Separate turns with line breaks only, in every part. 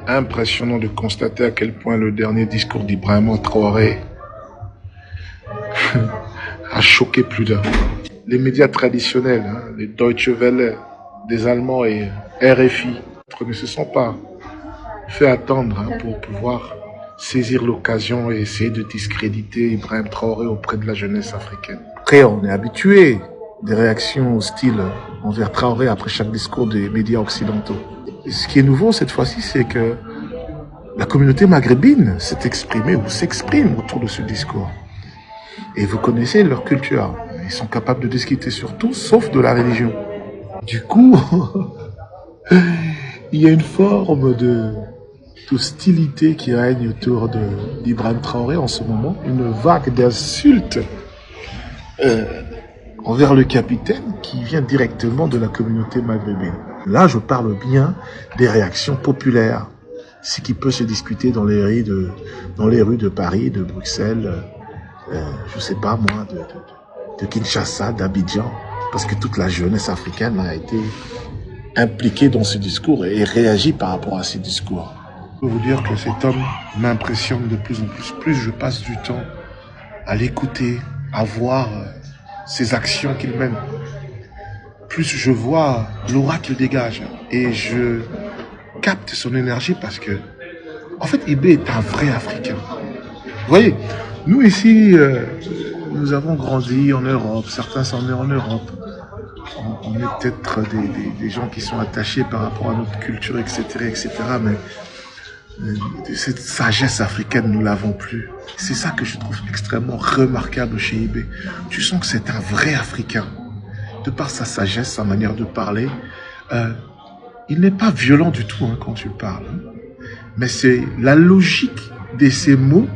impressionnant de constater à quel point le dernier discours d'Ibrahim Traoré a choqué plus d'un. Les médias traditionnels, les Deutsche Welle des Allemands et RFI, ne se sont pas fait attendre pour pouvoir saisir l'occasion et essayer de discréditer Ibrahim Traoré auprès de la jeunesse africaine. Après, on est habitué des réactions hostiles envers Traoré après chaque discours des médias occidentaux. Et ce qui est nouveau cette fois-ci, c'est que la communauté maghrébine s'est exprimée ou s'exprime autour de ce discours. Et vous connaissez leur culture. Ils sont capables de discuter sur tout, sauf de la religion. Du coup, il y a une forme d'hostilité qui règne autour d'Ibrahim Traoré en ce moment. Une vague d'insultes envers le capitaine qui vient directement de la communauté maghrébine. Là, je parle bien des réactions populaires. Ce qui peut se discuter dans les rues de Paris, de Bruxelles, je sais pas moi, de Kinshasa, d'Abidjan, parce que toute la jeunesse africaine a été impliquée dans ce discours et réagit par rapport à ces discours. Je peux vous dire que cet homme m'impressionne de plus en plus. Plus je passe du temps à l'écouter, à voir ses actions qu'il mène, plus je vois l'aura qu'il dégage et je capte son énergie parce que, en fait, Ibé est un vrai Africain. Vous voyez, nous ici, nous avons grandi en Europe, certains sont nés en Europe. On est peut-être des gens qui sont attachés par rapport à notre culture, etc., mais cette sagesse africaine, nous l'avons plus. C'est ça que je trouve extrêmement remarquable chez Ibé. Tu sens que c'est un vrai Africain. De par sa sagesse, sa manière de parler, il n'est pas violent du tout quand tu parles. Mais c'est la logique de ces mots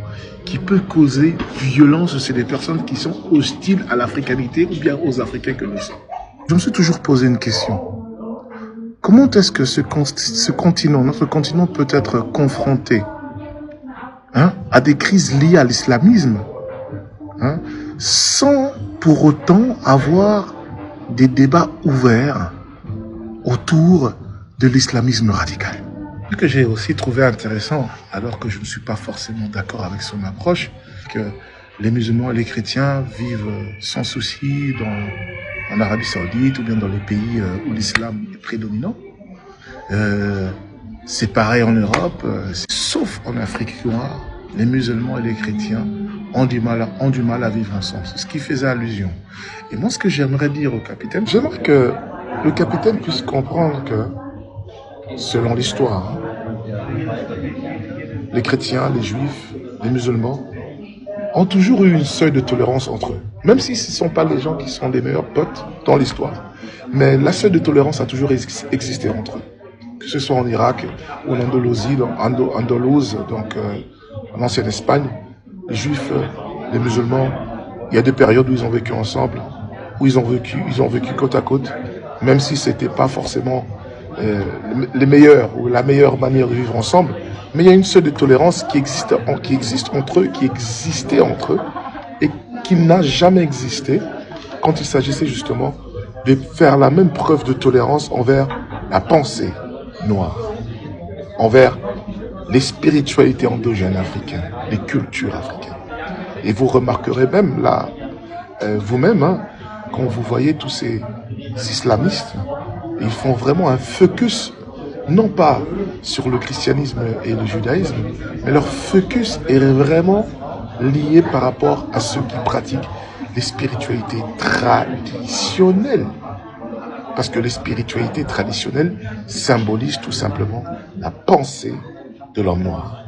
qui peut causer violence chez des personnes qui sont hostiles à l'africanité ou bien aux Africains que nous sommes. Je me suis toujours posé une question. Comment est-ce que ce continent, notre continent peut être confronté à des crises liées à l'islamisme sans pour autant avoir des débats ouverts autour de l'islamisme radical? Ce que j'ai aussi trouvé intéressant, alors que je ne suis pas forcément d'accord avec son approche, que les musulmans et les chrétiens vivent sans souci en Arabie Saoudite ou bien dans les pays où l'islam est prédominant. C'est pareil en Europe, sauf en Afrique noire, les musulmans et les chrétiens ont du mal à vivre ensemble. C'est ce qui faisait allusion. Et moi, ce que j'aimerais dire au capitaine, j'aimerais que le capitaine puisse comprendre que, selon l'histoire, les chrétiens, les juifs, les musulmans ont toujours eu une seuil de tolérance entre eux. Même si ce ne sont pas les gens qui sont les meilleurs potes dans l'histoire. Mais la seuil de tolérance a toujours existé entre eux. Que ce soit en Irak ou en Andalousie, donc en ancienne Espagne, les juifs, les musulmans, il y a des périodes où ils ont vécu ensemble, où ils ont vécu côte à côte, même si c'était pas forcément les meilleurs ou la meilleure manière de vivre ensemble, mais il y a une seule de tolérance qui existe entre eux, qui existait entre eux et qui n'a jamais existé quand il s'agissait justement de faire la même preuve de tolérance envers la pensée noire, envers les spiritualités endogènes africaines, les cultures africaines. Et vous remarquerez même là, vous-même, quand vous voyez tous ces islamistes, ils font vraiment un focus, non pas sur le christianisme et le judaïsme, mais leur focus est vraiment lié par rapport à ceux qui pratiquent les spiritualités traditionnelles. Parce que les spiritualités traditionnelles symbolisent tout simplement la pensée de l'homme noir.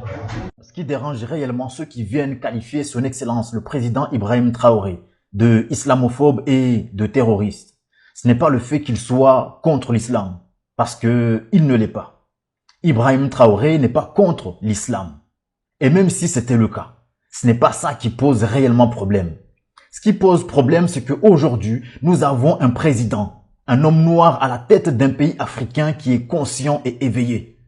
Ce qui dérange réellement ceux qui viennent qualifier son excellence, le président Ibrahim Traoré, de islamophobe et de terroriste, ce n'est pas le fait qu'il soit contre l'islam, parce qu'il ne l'est pas. Ibrahim Traoré n'est pas contre l'islam. Et même si c'était le cas, ce n'est pas ça qui pose réellement problème. Ce qui pose problème, c'est qu'aujourd'hui, nous avons un président, un homme noir à la tête d'un pays africain qui est conscient et éveillé.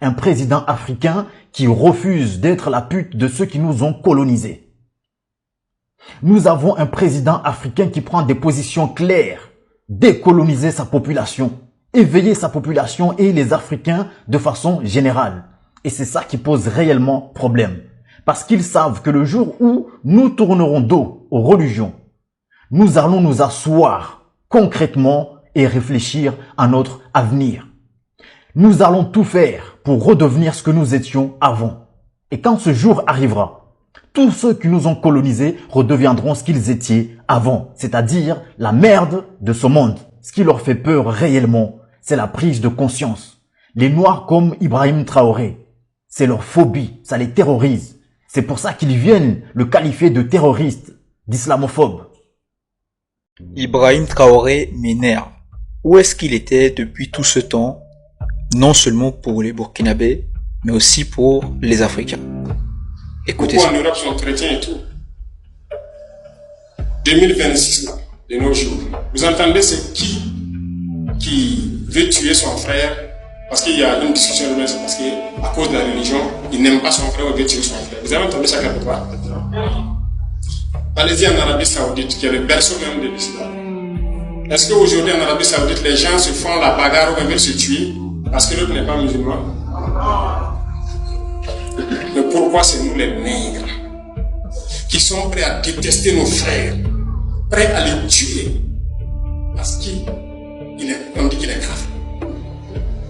Un président africain qui refuse d'être la pute de ceux qui nous ont colonisés. Nous avons un président africain qui prend des positions claires, décoloniser sa population, éveiller sa population et les Africains de façon générale. Et c'est ça qui pose réellement problème. Parce qu'ils savent que le jour où nous tournerons dos aux religions, nous allons nous asseoir concrètement et réfléchir à notre avenir. Nous allons tout faire pour redevenir ce que nous étions avant. Et quand ce jour arrivera, tous ceux qui nous ont colonisés redeviendront ce qu'ils étaient avant, c'est-à-dire la merde de ce monde. Ce qui leur fait peur réellement, c'est la prise de conscience. Les Noirs comme Ibrahim Traoré, c'est leur phobie, ça les terrorise. C'est pour ça qu'ils viennent le qualifier de terroriste, d'islamophobe.
Ibrahim Traoré m'énerve. Où est-ce qu'il était depuis tout ce temps, non seulement pour les Burkinabés, mais aussi pour les Africains? Écoutez ça.
Pourquoi en Europe sont chrétiens et tout? 2026 là, de nos jours. Vous entendez, c'est qui veut tuer son frère parce qu'il y a une discussion, c'est parce qu'à cause de la religion, il n'aime pas son frère ou veut tuer son frère. Vous avez entendu ça quelque part? Allez-y en Arabie Saoudite, qui est le berceau même de l'islam. Est-ce qu'aujourd'hui en Arabie Saoudite, les gens se font la bagarre ou veulent se tuer parce que l'autre n'est pas musulman? Mais pourquoi c'est nous les nègres qui sommes prêts à détester nos frères, prêts à les tuer parce qu'on dit qu'il est grave?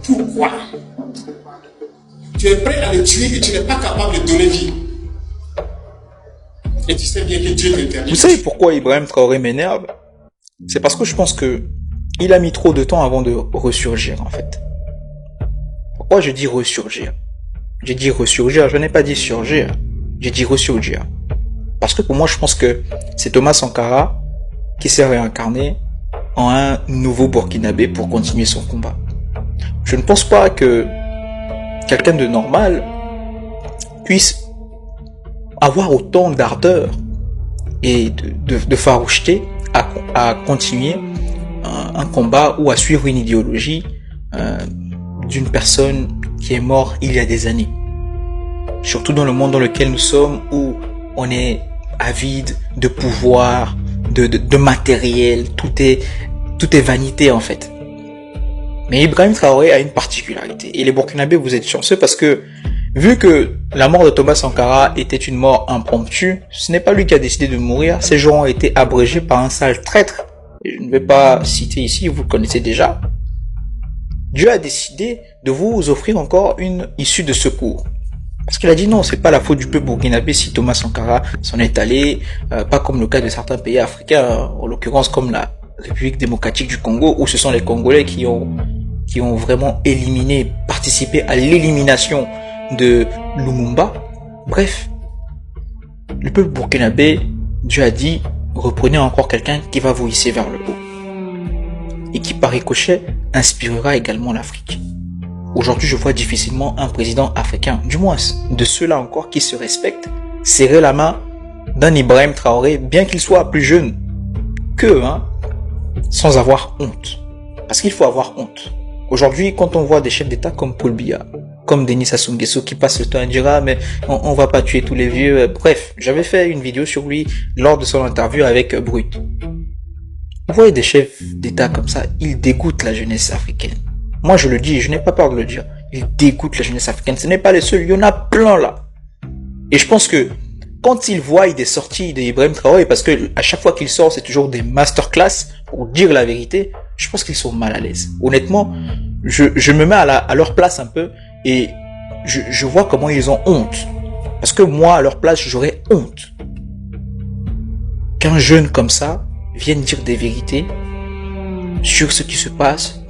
Pourquoi? Tu es prêt à le tuer et tu n'es pas capable de donner vie. Et tu sais bien que Dieu t'interdit.
Vous savez pourquoi Ibrahim Traoré m'énerve? C'est parce que je pense que il a mis trop de temps avant de ressurgir, en fait. Pourquoi je dis ressurgir? J'ai dit ressurgir, je n'ai pas dit surgir. J'ai dit ressurgir. Parce que pour moi, je pense que c'est Thomas Sankara qui s'est réincarné en un nouveau Burkinabé pour continuer son combat. Je ne pense pas que quelqu'un de normal puisse avoir autant d'ardeur et de faroucheté à continuer un combat ou à suivre une idéologie d'une personne qui est morte il y a des années. Surtout dans le monde dans lequel nous sommes, où on est avide de pouvoir, de matériel, tout est vanité en fait. Mais Ibrahim Traoré a une particularité. Et les Burkinabés, vous êtes chanceux parce que, vu que la mort de Thomas Sankara était une mort impromptue, ce n'est pas lui qui a décidé de mourir. Ces gens ont été abrégés par un sale traître. Et je ne vais pas citer ici, vous le connaissez déjà. Dieu a décidé de vous offrir encore une issue de secours. Parce qu'il a dit non, c'est pas la faute du peuple burkinabé si Thomas Sankara s'en est allé, pas comme le cas de certains pays africains, en l'occurrence comme la République démocratique du Congo, où ce sont les Congolais qui ont vraiment participé à l'élimination de Lumumba. Bref, le peuple burkinabé, Dieu a dit, reprenez encore quelqu'un qui va vous hisser vers le haut. Et qui par ricochet inspirera également l'Afrique. Aujourd'hui, je vois difficilement un président africain, du moins de ceux-là encore qui se respectent, serrer la main d'un Ibrahim Traoré, bien qu'il soit plus jeune qu'eux, sans avoir honte. Parce qu'il faut avoir honte. Aujourd'hui, quand on voit des chefs d'État comme Paul Biya, comme Denis Sassou Nguesso qui passe le temps à dire « Ah, mais on va pas tuer tous les vieux ». Bref, j'avais fait une vidéo sur lui lors de son interview avec Brut. Vous voyez des chefs d'État comme ça, ils dégoûtent la jeunesse africaine. Moi, je le dis, je n'ai pas peur de le dire. Ils dégoûtent la jeunesse africaine. Ce n'est pas les seuls, il y en a plein là. Et je pense que quand ils voient des sorties d'Ibrahim Traoré, parce que à chaque fois qu'il sort, c'est toujours des masterclass pour dire la vérité, je pense qu'ils sont mal à l'aise. Honnêtement, je me mets à leur place un peu et je vois comment ils ont honte. Parce que moi, à leur place, j'aurais honte qu'un jeune comme ça vienne dire des vérités sur ce qui se passe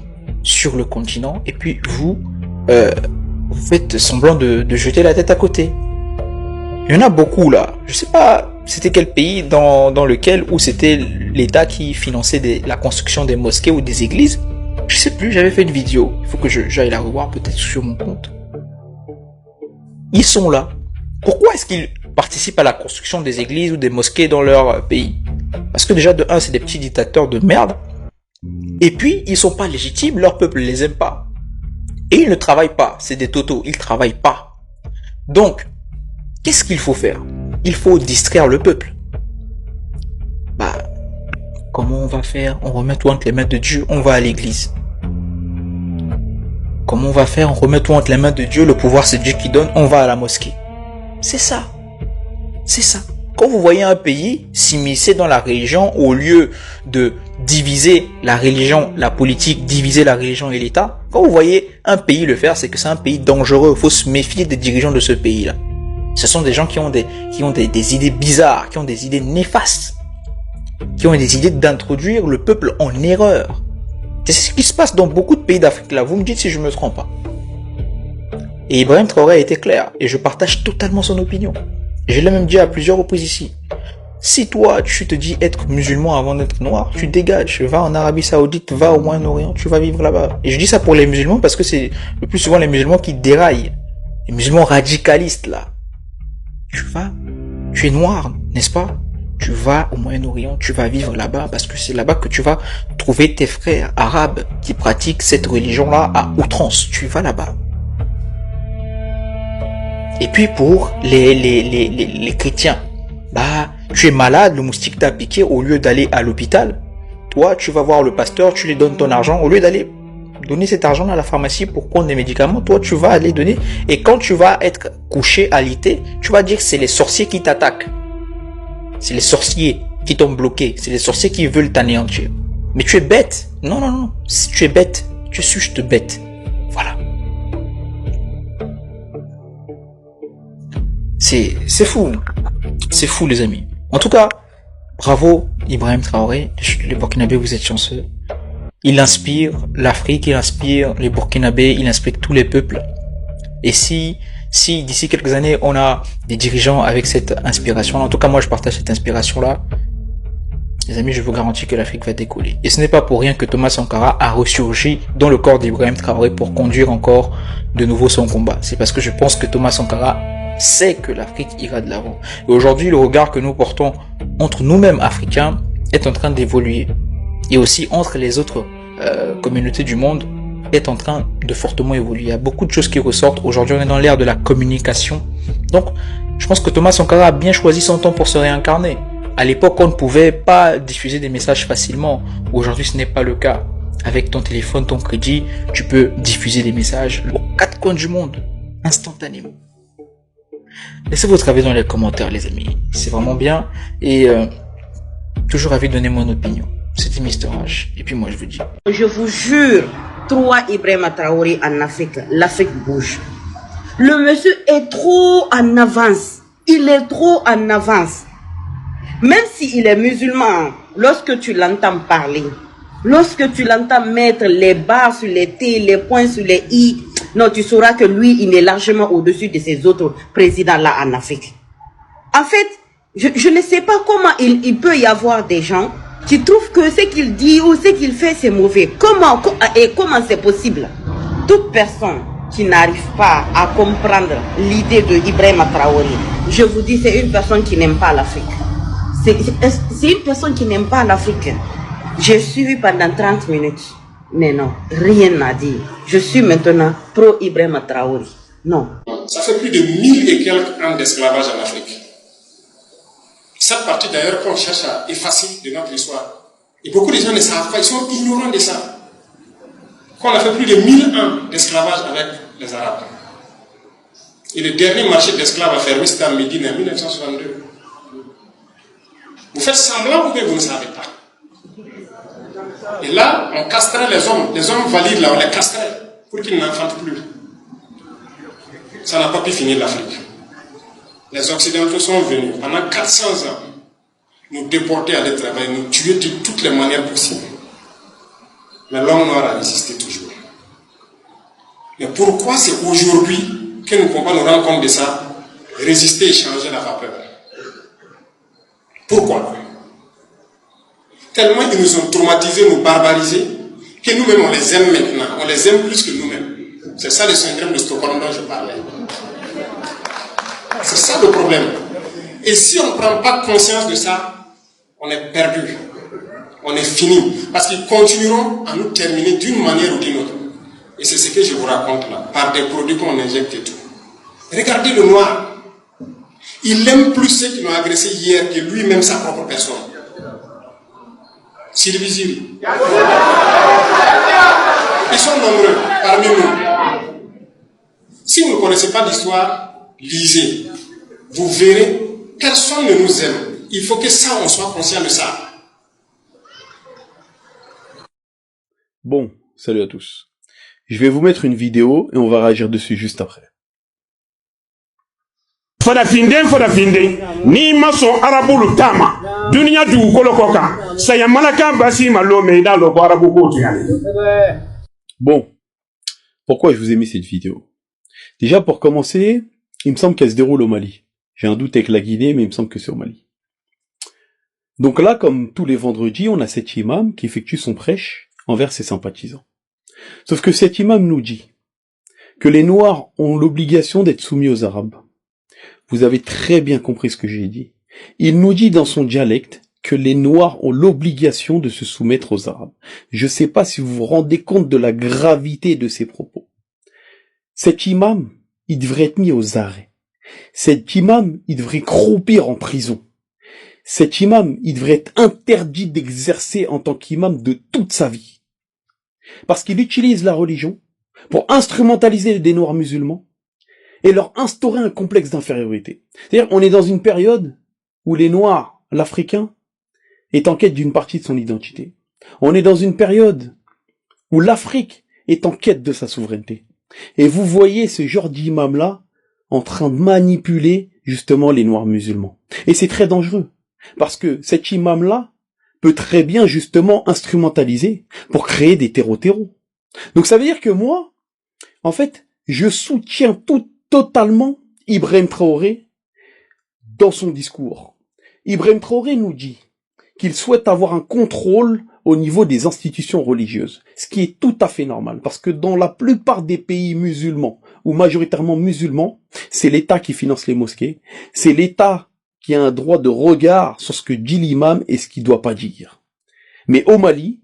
sur le continent, et puis vous faites semblant de jeter la tête à côté. Il y en a beaucoup là. Je sais pas c'était quel pays dans lequel, où c'était l'État qui finançait la construction des mosquées ou des églises. Je sais plus, j'avais fait une vidéo. Il faut que j'aille la revoir peut-être sur mon compte. Ils sont là. Pourquoi est-ce qu'ils participent à la construction des églises ou des mosquées dans leur pays? Parce que déjà, de un, c'est des petits dictateurs de merde. Et puis, ils sont pas légitimes, leur peuple les aime pas. Et ils ne travaillent pas, c'est des totaux, ils travaillent pas. Donc, qu'est-ce qu'il faut faire? Il faut distraire le peuple. Comment on va faire? On remet tout entre les mains de Dieu, on va à l'église. Comment on va faire? On remet tout entre les mains de Dieu, le pouvoir c'est Dieu qui donne, on va à la mosquée. C'est ça. C'est ça. Quand vous voyez un pays s'immiscer dans la religion, au lieu de diviser la religion, la politique, diviser la religion et l'État, quand vous voyez un pays le faire, c'est que c'est un pays dangereux. Il faut se méfier des dirigeants de ce pays-là. Ce sont des gens qui ont des idées bizarres, qui ont des idées néfastes, qui ont des idées d'introduire le peuple en erreur. C'est ce qui se passe dans beaucoup de pays d'Afrique là. Vous me dites si je me trompe pas. Et Ibrahim Traoré a été clair, et je partage totalement son opinion. Je l'ai même dit à plusieurs reprises ici. Si toi, tu te dis être musulman avant d'être noir, tu dégages, va en Arabie Saoudite, va au Moyen-Orient, tu vas vivre là-bas. Et je dis ça pour les musulmans parce que c'est le plus souvent les musulmans qui déraillent. Les musulmans radicalistes, là. Tu es noir, n'est-ce pas? Tu vas au Moyen-Orient, tu vas vivre là-bas parce que c'est là-bas que tu vas trouver tes frères arabes qui pratiquent cette religion-là à outrance. Tu vas là-bas. Et puis pour les chrétiens, bah, tu es malade, le moustique t'a piqué, au lieu d'aller à l'hôpital, toi, tu vas voir le pasteur, tu lui donnes ton argent, au lieu d'aller donner cet argent à la pharmacie pour prendre des médicaments, toi, tu vas aller donner, et quand tu vas être couché, alité, tu vas dire que c'est les sorciers qui t'attaquent. C'est les sorciers qui t'ont bloqué, c'est les sorciers qui veulent t'anéantir. Mais tu es bête. Non, non, non, si tu es bête, tu es juste bête. Voilà. C'est fou. C'est fou, les amis. En tout cas, bravo Ibrahim Traoré. Les Burkinabés, vous êtes chanceux. Il inspire l'Afrique, il inspire les Burkinabés, il inspire tous les peuples. Et si d'ici quelques années, on a des dirigeants avec cette inspiration, en tout cas moi je partage cette inspiration-là, les amis, je vous garantis que l'Afrique va décoller. Et ce n'est pas pour rien que Thomas Sankara a ressurgi dans le corps d'Ibrahim Traoré pour conduire encore de nouveau son combat. C'est parce que je pense que Thomas Sankara sait que l'Afrique ira de l'avant. Et aujourd'hui, le regard que nous portons entre nous-mêmes Africains est en train d'évoluer. Et aussi entre les autres communautés du monde est en train de fortement évoluer. Il y a beaucoup de choses qui ressortent. Aujourd'hui, on est dans l'ère de la communication. Donc, je pense que Thomas Sankara a bien choisi son temps pour se réincarner. À l'époque, on ne pouvait pas diffuser des messages facilement. Aujourd'hui, ce n'est pas le cas. Avec ton téléphone, ton crédit, tu peux diffuser des messages aux quatre coins du monde, instantanément. Laissez votre avis dans les commentaires, les amis. C'est vraiment bien. Et toujours ravi de donner mon opinion. C'était Mister H. Et puis moi, je vous dis.
Je vous jure, 3 Ibrahim Traoré en Afrique. L'Afrique bouge. Le monsieur est trop en avance. Il est trop en avance. Même s'il est musulman, lorsque tu l'entends parler, lorsque tu l'entends mettre les barres sur les T, les points sur les I, non, tu sauras que lui, il est largement au-dessus de ces autres présidents-là en Afrique. En fait, je ne sais pas comment il peut y avoir des gens qui trouvent que ce qu'il dit ou ce qu'il fait, c'est mauvais. Comment c'est possible? Toute personne qui n'arrive pas à comprendre l'idée de Ibrahim Traoré, je vous dis, c'est une personne qui n'aime pas l'Afrique. C'est une personne qui n'aime pas l'Afrique. J'ai suivi pendant 30 minutes. Mais non, rien n'a dit. Je suis maintenant pro Ibrahim Traoré. Non.
Ça fait plus de 1000 et quelques ans d'esclavage en Afrique. Cette partie d'ailleurs qu'on cherche à effacer de notre histoire. Et beaucoup de gens ne savent pas, ils sont ignorants de ça. Qu'on a fait plus de 1000 ans d'esclavage avec les Arabes. Et le dernier marché d'esclaves a fermé, c'était en Médine en 1962. Vous faites semblant ou bien vous ne savez pas. Et là, on castrait les hommes valides là, on les castrait pour qu'ils n'enfantent plus. Ça n'a pas pu finir l'Afrique. Les Occidentaux sont venus pendant 400 ans nous déporter à aller travailler, nous tuer de toutes les manières possibles. Mais l'homme noir a résisté toujours. Mais pourquoi c'est aujourd'hui que nous ne pouvons pas nous rendre compte de ça, résister et changer la vapeur? Pourquoi? Tellement ils nous ont traumatisés, nous barbarisés, que nous-mêmes on les aime maintenant, on les aime plus que nous-mêmes. C'est ça le syndrome de Stockholm dont je parlais. C'est ça le problème. Et si on ne prend pas conscience de ça, on est perdu. On est fini. Parce qu'ils continueront à nous terminer d'une manière ou d'une autre. Et c'est ce que je vous raconte là, par des produits qu'on injecte et tout. Regardez le noir. Il aime plus ceux qui l'ont agressé hier que lui-même sa propre personne. Sylvie Ziri. Ils sont nombreux parmi nous. Si vous ne connaissez pas l'histoire, lisez. Vous verrez, personne ne nous aime. Il faut que ça, on soit conscient de ça.
Bon, salut à tous. Je vais vous mettre une vidéo et on va réagir dessus juste après.
Ni maso arabulu tama dunia dugukolo kokan saya malaka basi malo meida lo arabu ko tuyale.
Bon, pourquoi je vous ai mis cette vidéo? Déjà pour commencer, il me semble qu'elle se déroule au Mali. J'ai un doute avec la Guinée, mais il me semble que c'est au Mali. Donc là, comme tous les vendredis, on a cet imam qui effectue son prêche envers ses sympathisants. Sauf que cet imam nous dit que les Noirs ont l'obligation d'être soumis aux Arabes. Vous avez très bien compris ce que j'ai dit. Il nous dit dans son dialecte que les Noirs ont l'obligation de se soumettre aux Arabes. Je ne sais pas si vous vous rendez compte de la gravité de ces propos. Cet imam, il devrait être mis aux arrêts. Cet imam, il devrait croupir en prison. Cet imam, il devrait être interdit d'exercer en tant qu'imam de toute sa vie. Parce qu'il utilise la religion pour instrumentaliser des Noirs musulmans et leur instaurer un complexe d'infériorité. C'est-à-dire, on est dans une période où les Noirs, l'Africain, est en quête d'une partie de son identité. On est dans une période où l'Afrique est en quête de sa souveraineté. Et vous voyez ce genre d'imam-là en train de manipuler justement les Noirs musulmans. Et c'est très dangereux, parce que cet imam-là peut très bien justement instrumentaliser pour créer des terreaux. Donc ça veut dire que moi, en fait, je soutiens totalement Ibrahim Traoré dans son discours. Ibrahim Traoré nous dit qu'il souhaite avoir un contrôle au niveau des institutions religieuses, ce qui est tout à fait normal, parce que dans la plupart des pays musulmans, ou majoritairement musulmans, c'est l'État qui finance les mosquées, c'est l'État qui a un droit de regard sur ce que dit l'imam et ce qu'il ne doit pas dire. Mais au Mali,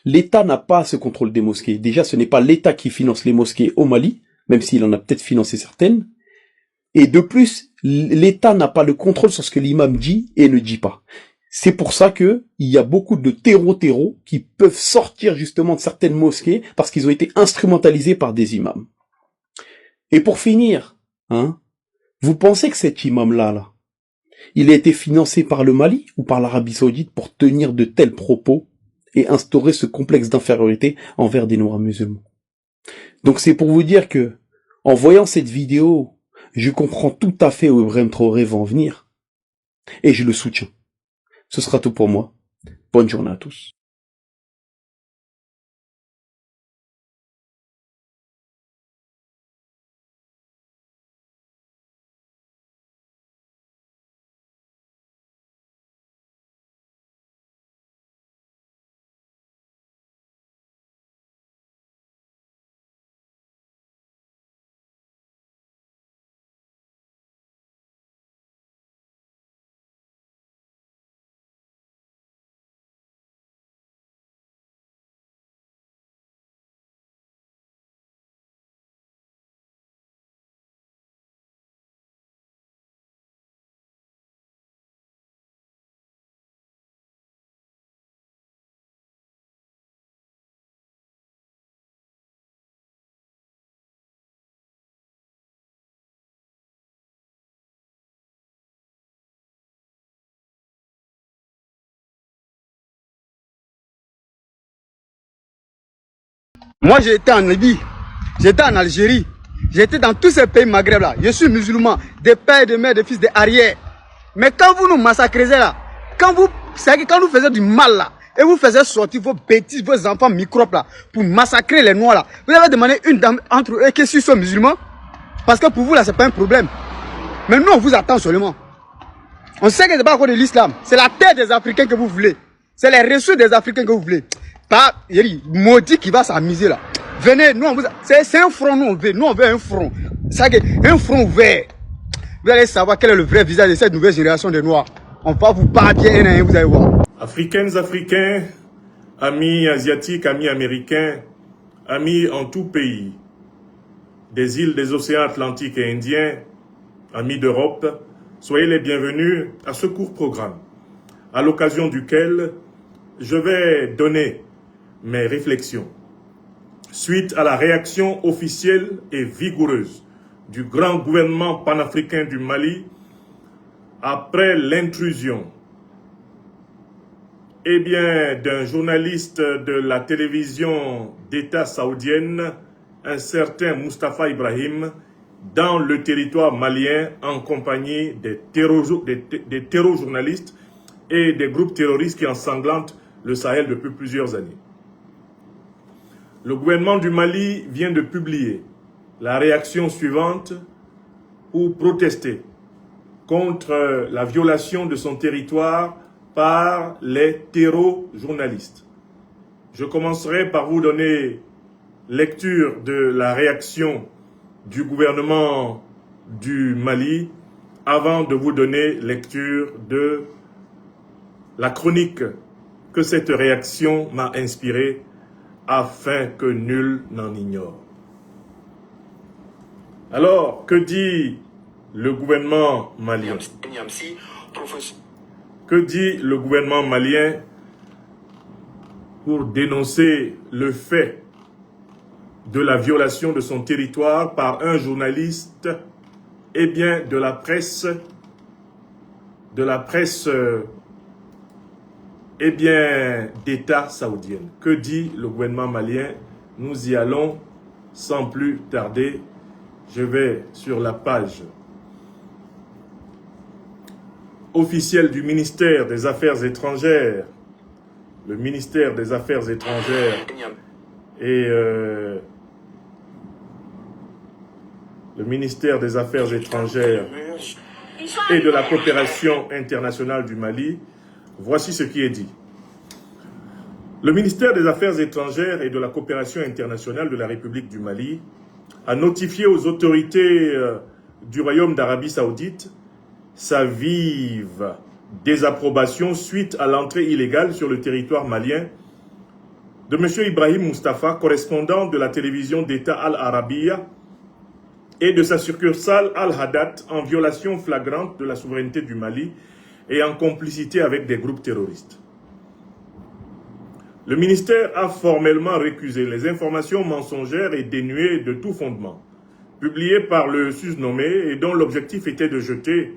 l'État n'a pas ce contrôle des mosquées. Déjà, ce n'est pas l'État qui finance les mosquées au Mali, même s'il en a peut-être financé certaines. Et de plus, l'État n'a pas le contrôle sur ce que l'imam dit et ne dit pas. C'est pour ça que il y a beaucoup de terreaux qui peuvent sortir justement de certaines mosquées parce qu'ils ont été instrumentalisés par des imams. Et pour finir, vous pensez que cet imam-là, il a été financé par le Mali ou par l'Arabie Saoudite pour tenir de tels propos et instaurer ce complexe d'infériorité envers des Noirs musulmans? Donc c'est pour vous dire que, en voyant cette vidéo, je comprends tout à fait où Ibrahim Traoré va en venir. Et je le soutiens. Ce sera tout pour moi. Bonne journée à tous.
Moi, j'ai été en Libye, j'étais en Algérie, j'étais dans tous ces pays maghreb là. Je suis musulman, des pères, des mères, des fils, des arrières. Mais quand vous nous massacrez là, quand vous faisiez du mal là, et vous faisiez sortir vos bêtises, vos enfants microbes là, pour massacrer les Noirs là, vous avez demandé une dame entre eux qui sont musulmans, parce que pour vous là, c'est pas un problème. Mais nous, on vous attend seulement. On sait que c'est pas encore de l'islam, c'est la terre des Africains que vous voulez. C'est les ressources des Africains que vous voulez. Pas, maudit qui va s'amuser là. Venez, nous on vous... C'est un front, nous on veut un front. Un front ouvert. Vous allez savoir quel est le vrai visage de cette nouvelle génération de Noirs. On va vous parler un à un, vous allez voir.
Africaines, Africains, amis asiatiques, amis américains, amis en tout pays, des îles des océans Atlantiques et Indiens, amis d'Europe, soyez les bienvenus à ce court programme, à l'occasion duquel je vais donner mes réflexions suite à la réaction officielle et vigoureuse du grand gouvernement panafricain du Mali après l'intrusion d'un journaliste de la télévision d'État saoudienne, un certain Mustafa Ibrahim, dans le territoire malien en compagnie des terror-journalistes et des groupes terroristes qui ensanglantent le Sahel depuis plusieurs années. Le gouvernement du Mali vient de publier la réaction suivante pour protester contre la violation de son territoire par les terror-journalistes. Je commencerai par vous donner lecture de la réaction du gouvernement du Mali avant de vous donner lecture de la chronique que cette réaction m'a inspirée afin que nul n'en ignore. Alors, que dit le gouvernement malien? Que dit le gouvernement malien pour dénoncer le fait de la violation de son territoire par un journaliste de la presse d'État saoudienne? Que dit le gouvernement malien? Nous y allons sans plus tarder. Je vais sur la page officielle du ministère des Affaires étrangères. Le ministère des Affaires étrangères et le ministère des Affaires étrangères et de la coopération internationale du Mali. Voici ce qui est dit. Le ministère des Affaires étrangères et de la coopération internationale de la République du Mali a notifié aux autorités du Royaume d'Arabie Saoudite sa vive désapprobation suite à l'entrée illégale sur le territoire malien de M. Ibrahim Mustafa, correspondant de la télévision d'État Al-Arabiya et de sa succursale Al-Hadat, en violation flagrante de la souveraineté du Mali et en complicité avec des groupes terroristes. Le ministère a formellement récusé les informations mensongères et dénuées de tout fondement, publiées par le susnommé et dont l'objectif était de jeter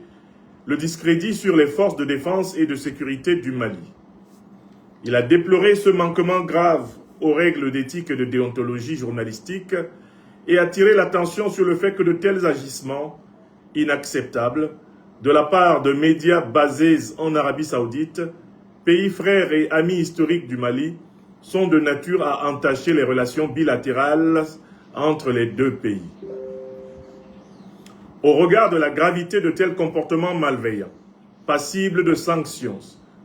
le discrédit sur les forces de défense et de sécurité du Mali. Il a déploré ce manquement grave aux règles d'éthique et de déontologie journalistique et attiré l'attention sur le fait que de tels agissements inacceptables de la part de médias basés en Arabie Saoudite, pays frères et amis historiques du Mali, sont de nature à entacher les relations bilatérales entre les deux pays. Au regard de la gravité de tels comportements malveillants, passibles de sanctions,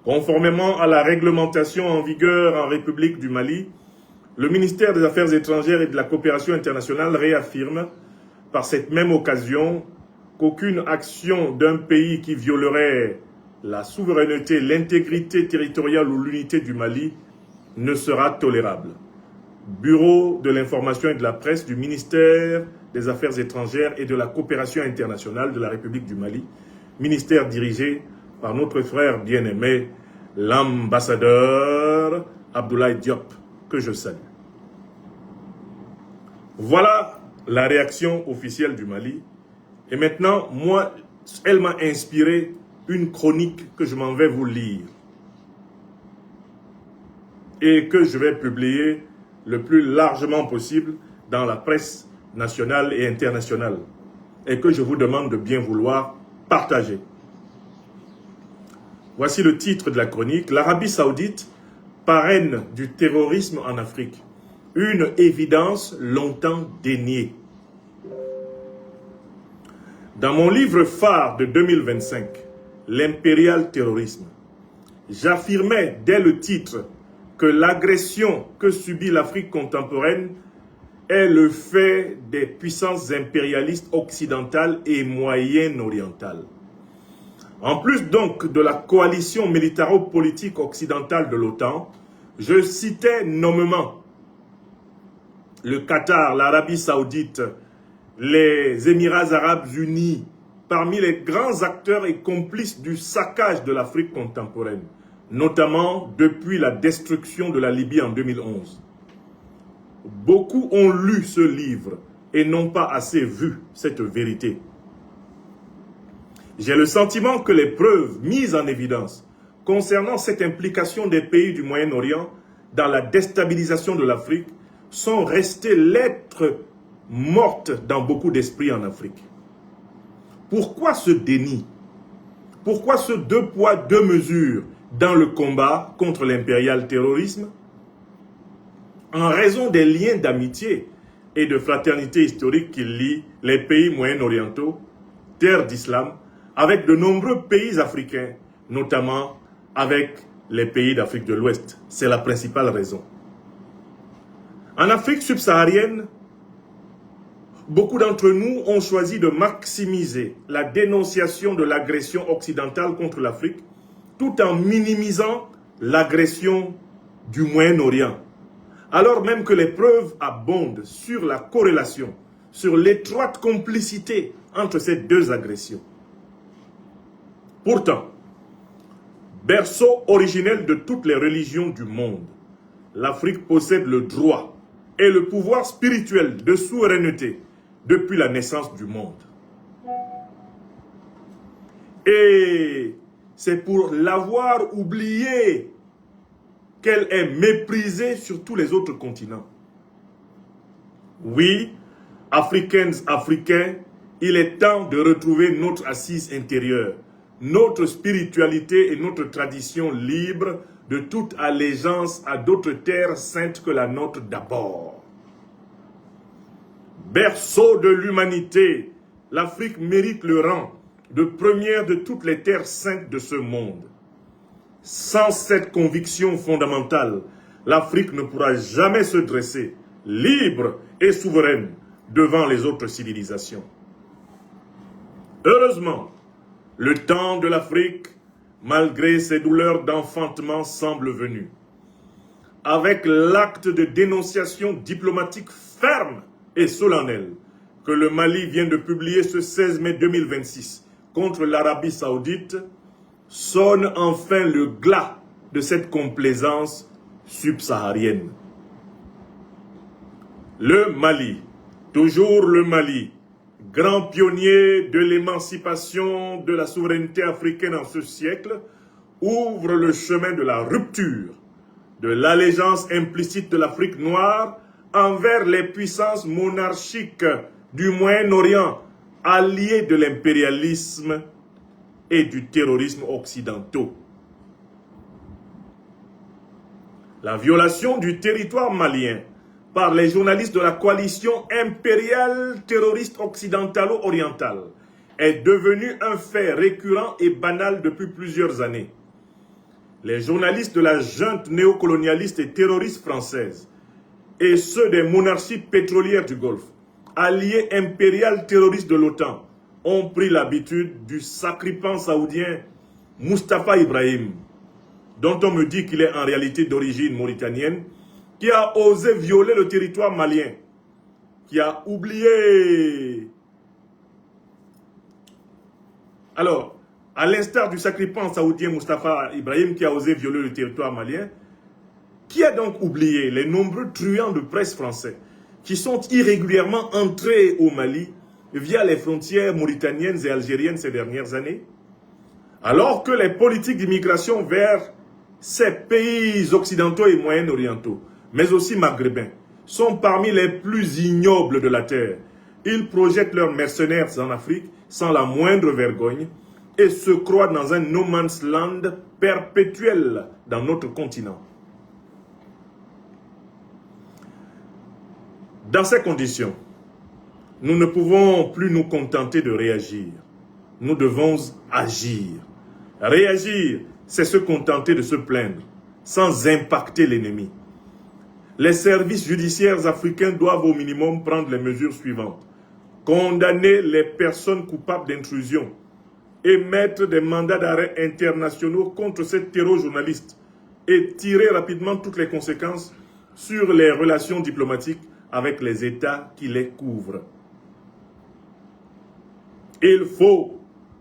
conformément à la réglementation en vigueur en République du Mali, le ministère des Affaires étrangères et de la coopération internationale réaffirme, par cette même occasion, qu'aucune action d'un pays qui violerait la souveraineté, l'intégrité territoriale ou l'unité du Mali ne sera tolérable. Bureau de l'information et de la presse du ministère des Affaires étrangères et de la coopération internationale de la République du Mali, ministère dirigé par notre frère bien-aimé, l'ambassadeur Abdoulaye Diop, que je salue. Voilà la réaction officielle du Mali. Et maintenant, moi, elle m'a inspiré une chronique que je m'en vais vous lire et que je vais publier le plus largement possible dans la presse nationale et internationale et que je vous demande de bien vouloir partager. Voici le titre de la chronique. L'Arabie Saoudite, parraine du terrorisme en Afrique. Une évidence longtemps déniée. Dans mon livre phare de 2025, L'impérial terrorisme, j'affirmais dès le titre que l'agression que subit l'Afrique contemporaine est le fait des puissances impérialistes occidentales et moyen-orientales. En plus donc de la coalition militaro-politique occidentale de l'OTAN, je citais nommément le Qatar, l'Arabie Saoudite, les Émirats Arabes Unis, parmi les grands acteurs et complices du saccage de l'Afrique contemporaine, notamment depuis la destruction de la Libye en 2011. Beaucoup ont lu ce livre et n'ont pas assez vu cette vérité. J'ai le sentiment que les preuves mises en évidence concernant cette implication des pays du Moyen-Orient dans la déstabilisation de l'Afrique sont restées lettres mortes dans beaucoup d'esprits en Afrique. Pourquoi ce déni? Pourquoi ce deux poids, deux mesures dans le combat contre l'impérial terrorisme? En raison des liens d'amitié et de fraternité historique qui lient les pays moyen-orientaux, terres d'islam, avec de nombreux pays africains, notamment avec les pays d'Afrique de l'Ouest. C'est la principale raison. En Afrique subsaharienne, beaucoup d'entre nous ont choisi de maximiser la dénonciation de l'agression occidentale contre l'Afrique, tout en minimisant l'agression du Moyen-Orient, alors même que les preuves abondent sur la corrélation, sur l'étroite complicité entre ces deux agressions. Pourtant, berceau originel de toutes les religions du monde, l'Afrique possède le droit et le pouvoir spirituel de souveraineté depuis la naissance du monde. Et c'est pour l'avoir oublié qu'elle est méprisée sur tous les autres continents. Oui, Africaines, Africains, il est temps de retrouver notre assise intérieure, notre spiritualité et notre tradition libre de toute allégeance à d'autres terres saintes que la nôtre d'abord. Berceau de l'humanité, l'Afrique mérite le rang de première de toutes les terres saintes de ce monde. Sans cette conviction fondamentale, l'Afrique ne pourra jamais se dresser, libre et souveraine, devant les autres civilisations. Heureusement, le temps de l'Afrique, malgré ses douleurs d'enfantement, semble venu. Avec l'acte de dénonciation diplomatique ferme et solennel que le Mali vient de publier ce 16 mai 2026 contre l'Arabie Saoudite, sonne enfin le glas de cette complaisance subsaharienne. Le Mali, toujours le Mali, grand pionnier de l'émancipation de la souveraineté africaine en ce siècle, ouvre le chemin de la rupture, de l'allégeance implicite de l'Afrique noire envers les puissances monarchiques du Moyen-Orient, alliées de l'impérialisme et du terrorisme occidentaux. La violation du territoire malien par les journalistes de la coalition impériale terroriste occidentalo-orientale est devenue un fait récurrent et banal depuis plusieurs années. Les journalistes de la junte néocolonialiste et terroriste française et ceux des monarchies pétrolières du Golfe, alliés impériales terroristes de l'OTAN, ont pris l'habitude du sacripant saoudien Mustafa Ibrahim, dont on me dit qu'il est en réalité d'origine mauritanienne, qui a osé violer le territoire malien, qui a oublié. Alors, à l'instar du sacripant saoudien Mustafa Ibrahim qui a osé violer le territoire malien, qui a donc oublié les nombreux truands de presse français qui sont irrégulièrement entrés au Mali via les frontières mauritaniennes et algériennes ces dernières années, alors que les politiques d'immigration vers ces pays occidentaux et moyen-orientaux, mais aussi maghrébins, sont parmi les plus ignobles de la terre. Ils projettent leurs mercenaires en Afrique sans la moindre vergogne et se croient dans un no man's land perpétuel dans notre continent. Dans ces conditions, nous ne pouvons plus nous contenter de réagir. Nous devons agir. Réagir, c'est se contenter de se plaindre, sans impacter l'ennemi. Les services judiciaires africains doivent au minimum prendre les mesures suivantes. Condamner les personnes coupables d'intrusion, émettre des mandats d'arrêt internationaux contre ces terror-journalistes et tirer rapidement toutes les conséquences sur les relations diplomatiques avec les États qui les couvrent. Il faut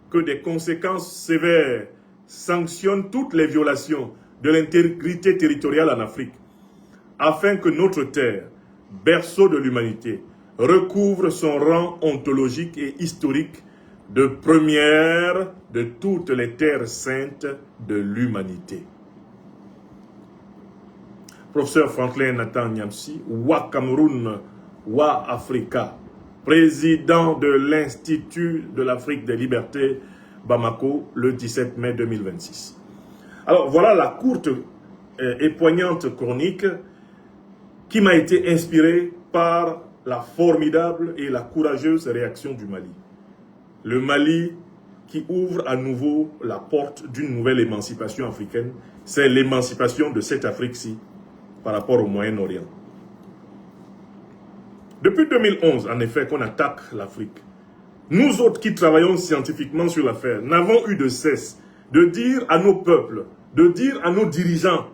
que des conséquences sévères sanctionnent toutes les violations de l'intégrité territoriale en Afrique, afin que notre terre, berceau de l'humanité, recouvre son rang ontologique et historique de première de toutes les terres saintes de l'humanité. Professeur Franklin Nathan Nyamsi, Wa Cameroun, Wa Africa, président de l'Institut de l'Afrique des Libertés, Bamako, le 17 mai 2026. Alors voilà la courte et poignante chronique qui m'a été inspirée par la formidable et la courageuse réaction du Mali. Le Mali qui ouvre à nouveau la porte d'une nouvelle émancipation africaine, c'est l'émancipation de cette Afrique-ci par rapport au Moyen-Orient. Depuis 2011, en effet, qu'on attaque l'Afrique, nous autres qui travaillons scientifiquement sur l'affaire, n'avons eu de cesse de dire à nos peuples, de dire à nos dirigeants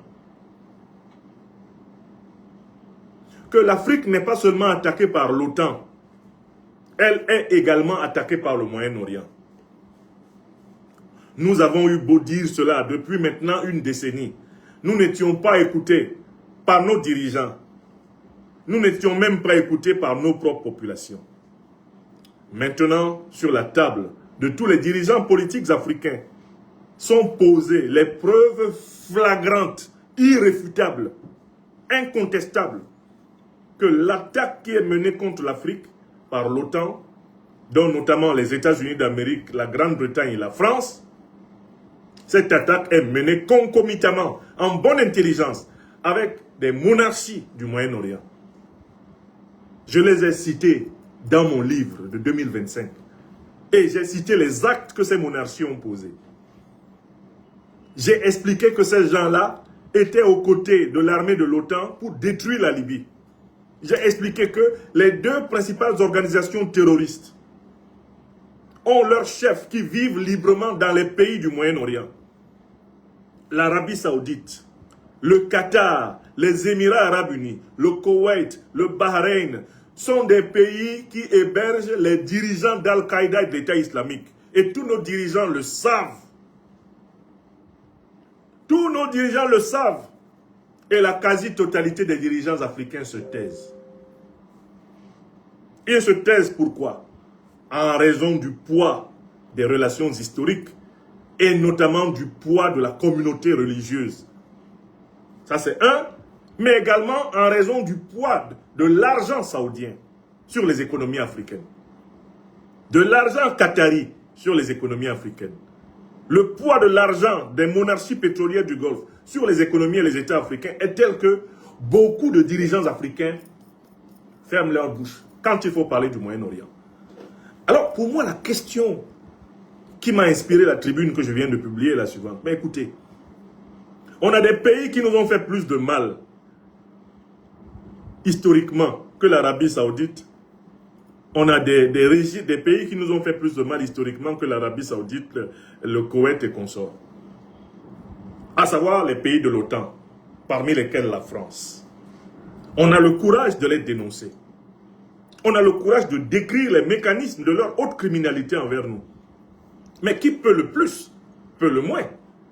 que l'Afrique n'est pas seulement attaquée par l'OTAN, elle est également attaquée par le Moyen-Orient. Nous avons eu beau dire cela depuis maintenant une décennie. Nous n'étions pas écoutés par nos dirigeants. Nous n'étions même pas écoutés par nos propres populations. Maintenant, sur la table de tous les dirigeants politiques africains, sont posées les preuves flagrantes, irréfutables, incontestables, que l'attaque qui est menée contre l'Afrique par l'OTAN, dont notamment les États-Unis d'Amérique, la Grande-Bretagne et la France, cette attaque est menée concomitamment, en bonne intelligence, avec des monarchies du Moyen-Orient. Je les ai cités dans mon livre de 2025. Et j'ai cité les actes que ces monarchies ont posés. J'ai expliqué que ces gens-là étaient aux côtés de l'armée de l'OTAN pour détruire la Libye. J'ai expliqué que les deux principales organisations terroristes ont leurs chefs qui vivent librement dans les pays du Moyen-Orient. L'Arabie Saoudite, le Qatar, les Émirats Arabes Unis, le Koweït, le Bahreïn, sont des pays qui hébergent les dirigeants d'Al-Qaïda et de l'État islamique. Et tous nos dirigeants le savent. Tous nos dirigeants le savent. Et la quasi-totalité des dirigeants africains se taisent. Ils se taisent pourquoi? En raison du poids des relations historiques et notamment du poids de la communauté religieuse. Ça c'est un, mais également en raison du poids de l'argent saoudien sur les économies africaines. De l'argent qatari sur les économies africaines. Le poids de l'argent des monarchies pétrolières du Golfe sur les économies et les États africains est tel que beaucoup de dirigeants africains ferment leur bouche quand il faut parler du Moyen-Orient. Alors, pour moi, la question qui m'a inspiré la tribune que je viens de publier est la suivante. Mais écoutez, on a des pays qui nous ont fait plus de mal, historiquement, que l'Arabie Saoudite. On a des pays qui nous ont fait plus de mal historiquement que l'Arabie Saoudite, le Koweït et consorts. À savoir les pays de l'OTAN, parmi lesquels la France. On a le courage de les dénoncer. On a le courage de décrire les mécanismes de leur haute criminalité envers nous. Mais qui peut le plus, peut le moins.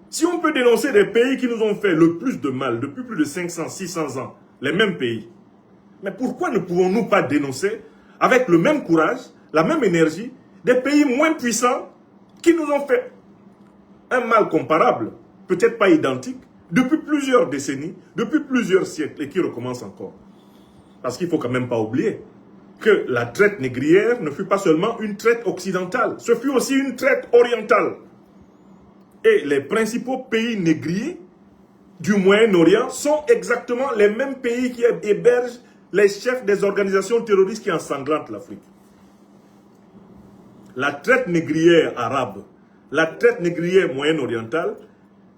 Si on peut dénoncer des pays qui nous ont fait le plus de mal depuis plus de 500, 600 ans, les mêmes pays, mais pourquoi ne pouvons-nous pas dénoncer avec le même courage, la même énergie, des pays moins puissants qui nous ont fait un mal comparable, peut-être pas identique, depuis plusieurs décennies, depuis plusieurs siècles, et qui recommence encore. Parce qu'il ne faut quand même pas oublier que la traite négrière ne fut pas seulement une traite occidentale, ce fut aussi une traite orientale. Et les principaux pays négriers du Moyen-Orient sont exactement les mêmes pays qui hébergent les chefs des organisations terroristes qui ensanglantent l'Afrique. La traite négrière arabe, la traite négrière moyen-orientale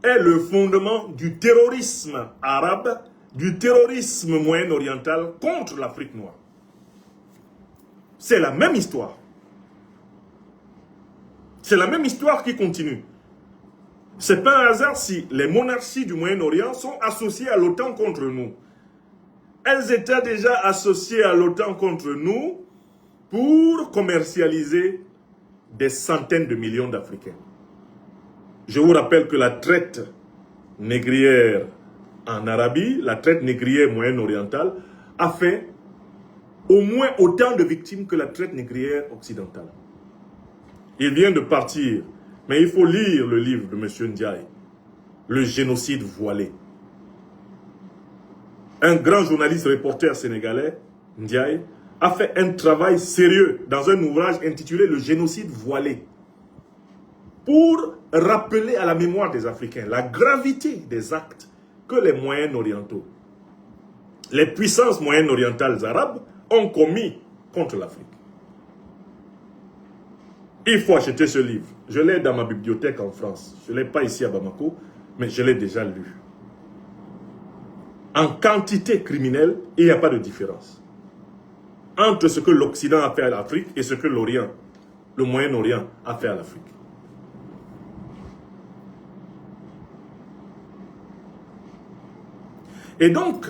est le fondement du terrorisme arabe, du terrorisme moyen-oriental contre l'Afrique noire. C'est la même histoire. C'est la même histoire qui continue. C'est pas un hasard si les monarchies du Moyen-Orient sont associées à l'OTAN contre nous. Elles étaient déjà associées à l'OTAN contre nous pour commercialiser des centaines de millions d'Africains. Je vous rappelle que la traite négrière en Arabie, la traite négrière moyen-orientale, a fait au moins autant de victimes que la traite négrière occidentale. Il vient de partir, mais il faut lire le livre de M. Ndiaye, Le génocide voilé. Un grand journaliste reporter sénégalais, Ndiaye, a fait un travail sérieux dans un ouvrage intitulé Le génocide voilé pour rappeler à la mémoire des Africains la gravité des actes que les Moyen-Orientaux, les puissances moyen-orientales arabes ont commis contre l'Afrique. Il faut acheter ce livre. Je l'ai dans ma bibliothèque en France. Je ne l'ai pas ici à Bamako, mais je l'ai déjà lu. En quantité criminelle, il n'y a pas de différence entre ce que l'Occident a fait à l'Afrique et ce que l'Orient, le Moyen-Orient, a fait à l'Afrique. Et donc,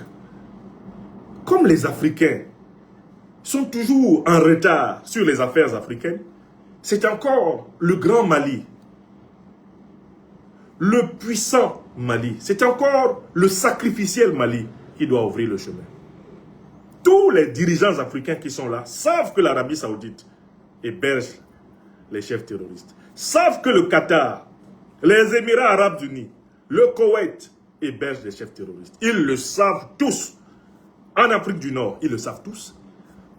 comme les Africains sont toujours en retard sur les affaires africaines, c'est encore le grand Mali, le puissant Mali, c'est encore le sacrificiel Mali qui doit ouvrir le chemin. Tous les dirigeants africains qui sont là savent que l'Arabie Saoudite héberge les chefs terroristes, savent que le Qatar, les Émirats Arabes Unis, le Koweït hébergent les chefs terroristes. Ils le savent tous. En Afrique du Nord, ils le savent tous.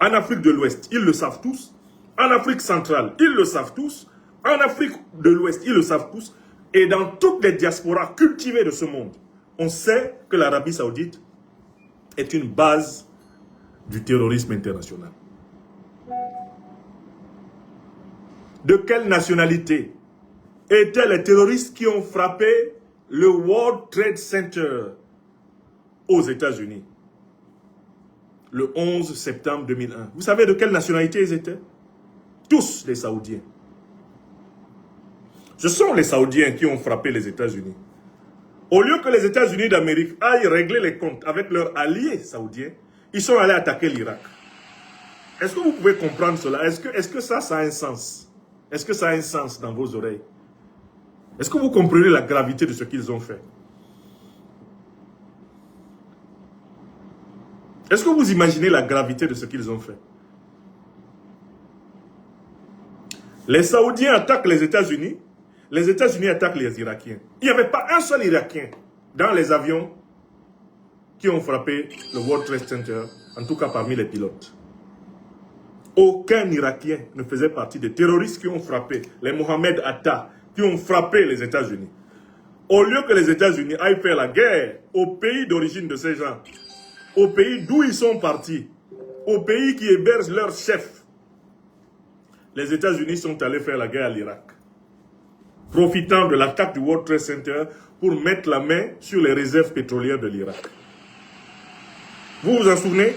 En Afrique de l'Ouest, ils le savent tous. En Afrique centrale, ils le savent tous. En Afrique de l'Ouest, ils le savent tous. Et dans toutes les diasporas cultivées de ce monde, on sait que l'Arabie Saoudite est une base du terrorisme international. De quelle nationalité étaient les terroristes qui ont frappé le World Trade Center aux États-Unis le 11 septembre 2001? Vous savez de quelle nationalité ils étaient? Tous les Saoudiens. Ce sont les Saoudiens qui ont frappé les États-Unis. Au lieu que les États-Unis d'Amérique aillent régler les comptes avec leurs alliés saoudiens, ils sont allés attaquer l'Irak. Est-ce que vous pouvez comprendre cela? Est-ce que ça a un sens? Est-ce que ça a un sens dans vos oreilles? Est-ce que vous comprenez la gravité de ce qu'ils ont fait? Est-ce que vous imaginez la gravité de ce qu'ils ont fait? Les Saoudiens attaquent les États-Unis attaquent les Irakiens. Il n'y avait pas un seul Irakien dans les avions qui ont frappé le World Trade Center, en tout cas parmi les pilotes. Aucun Irakien ne faisait partie des terroristes qui ont frappé, les Mohamed Atta, qui ont frappé les États-Unis. Au lieu que les États-Unis aillent faire la guerre au pays d'origine de ces gens, au pays d'où ils sont partis, au pays qui héberge leurs chefs, les États-Unis sont allés faire la guerre à l'Irak, profitant de l'attaque du World Trade Center pour mettre la main sur les réserves pétrolières de l'Irak. Vous vous en souvenez?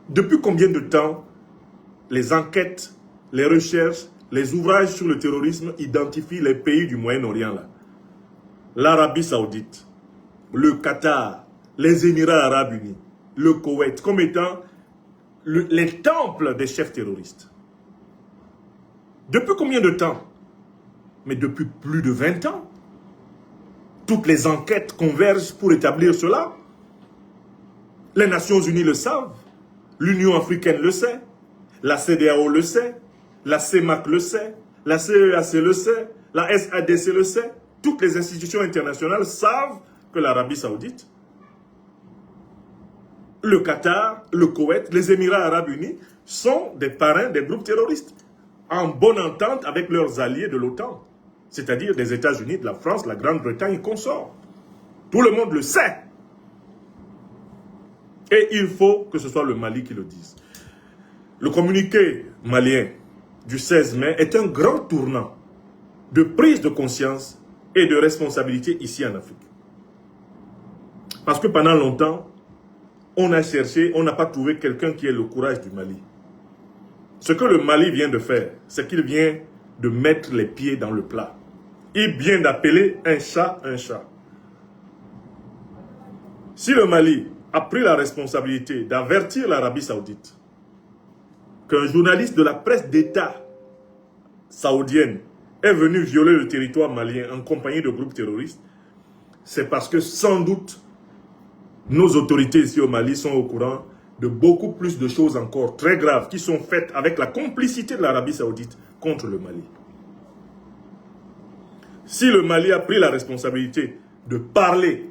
Depuis combien de temps les enquêtes, les recherches, les ouvrages sur le terrorisme identifient les pays du Moyen-Orient là? L'Arabie Saoudite, le Qatar, les Émirats Arabes Unis, le Koweït, comme étant les temples des chefs terroristes. Depuis combien de temps? Mais depuis plus de 20 ans. Toutes les enquêtes convergent pour établir cela. Les Nations Unies le savent, l'Union africaine le sait, la CEDEAO le sait, la CEMAC le sait, la CEAC le sait, la SADC le sait. Toutes les institutions internationales savent que l'Arabie Saoudite, le Qatar, le Koweït, les Émirats Arabes Unis sont des parrains des groupes terroristes, en bonne entente avec leurs alliés de l'OTAN, c'est-à-dire des États-Unis, de la France, la Grande-Bretagne et consorts. Tout le monde le sait. Et il faut que ce soit le Mali qui le dise. Le communiqué malien du 16 mai est un grand tournant de prise de conscience et de responsabilité ici en Afrique. Parce que pendant longtemps, on a cherché, on n'a pas trouvé quelqu'un qui ait le courage du Mali. Ce que le Mali vient de faire, c'est qu'il vient de mettre les pieds dans le plat. Il vient d'appeler un chat un chat. Si le Mali a pris la responsabilité d'avertir l'Arabie Saoudite qu'un journaliste de la presse d'État saoudienne est venu violer le territoire malien en compagnie de groupes terroristes, c'est parce que sans doute nos autorités ici au Mali sont au courant de beaucoup plus de choses encore très graves qui sont faites avec la complicité de l'Arabie Saoudite contre le Mali. Si le Mali a pris la responsabilité de parler,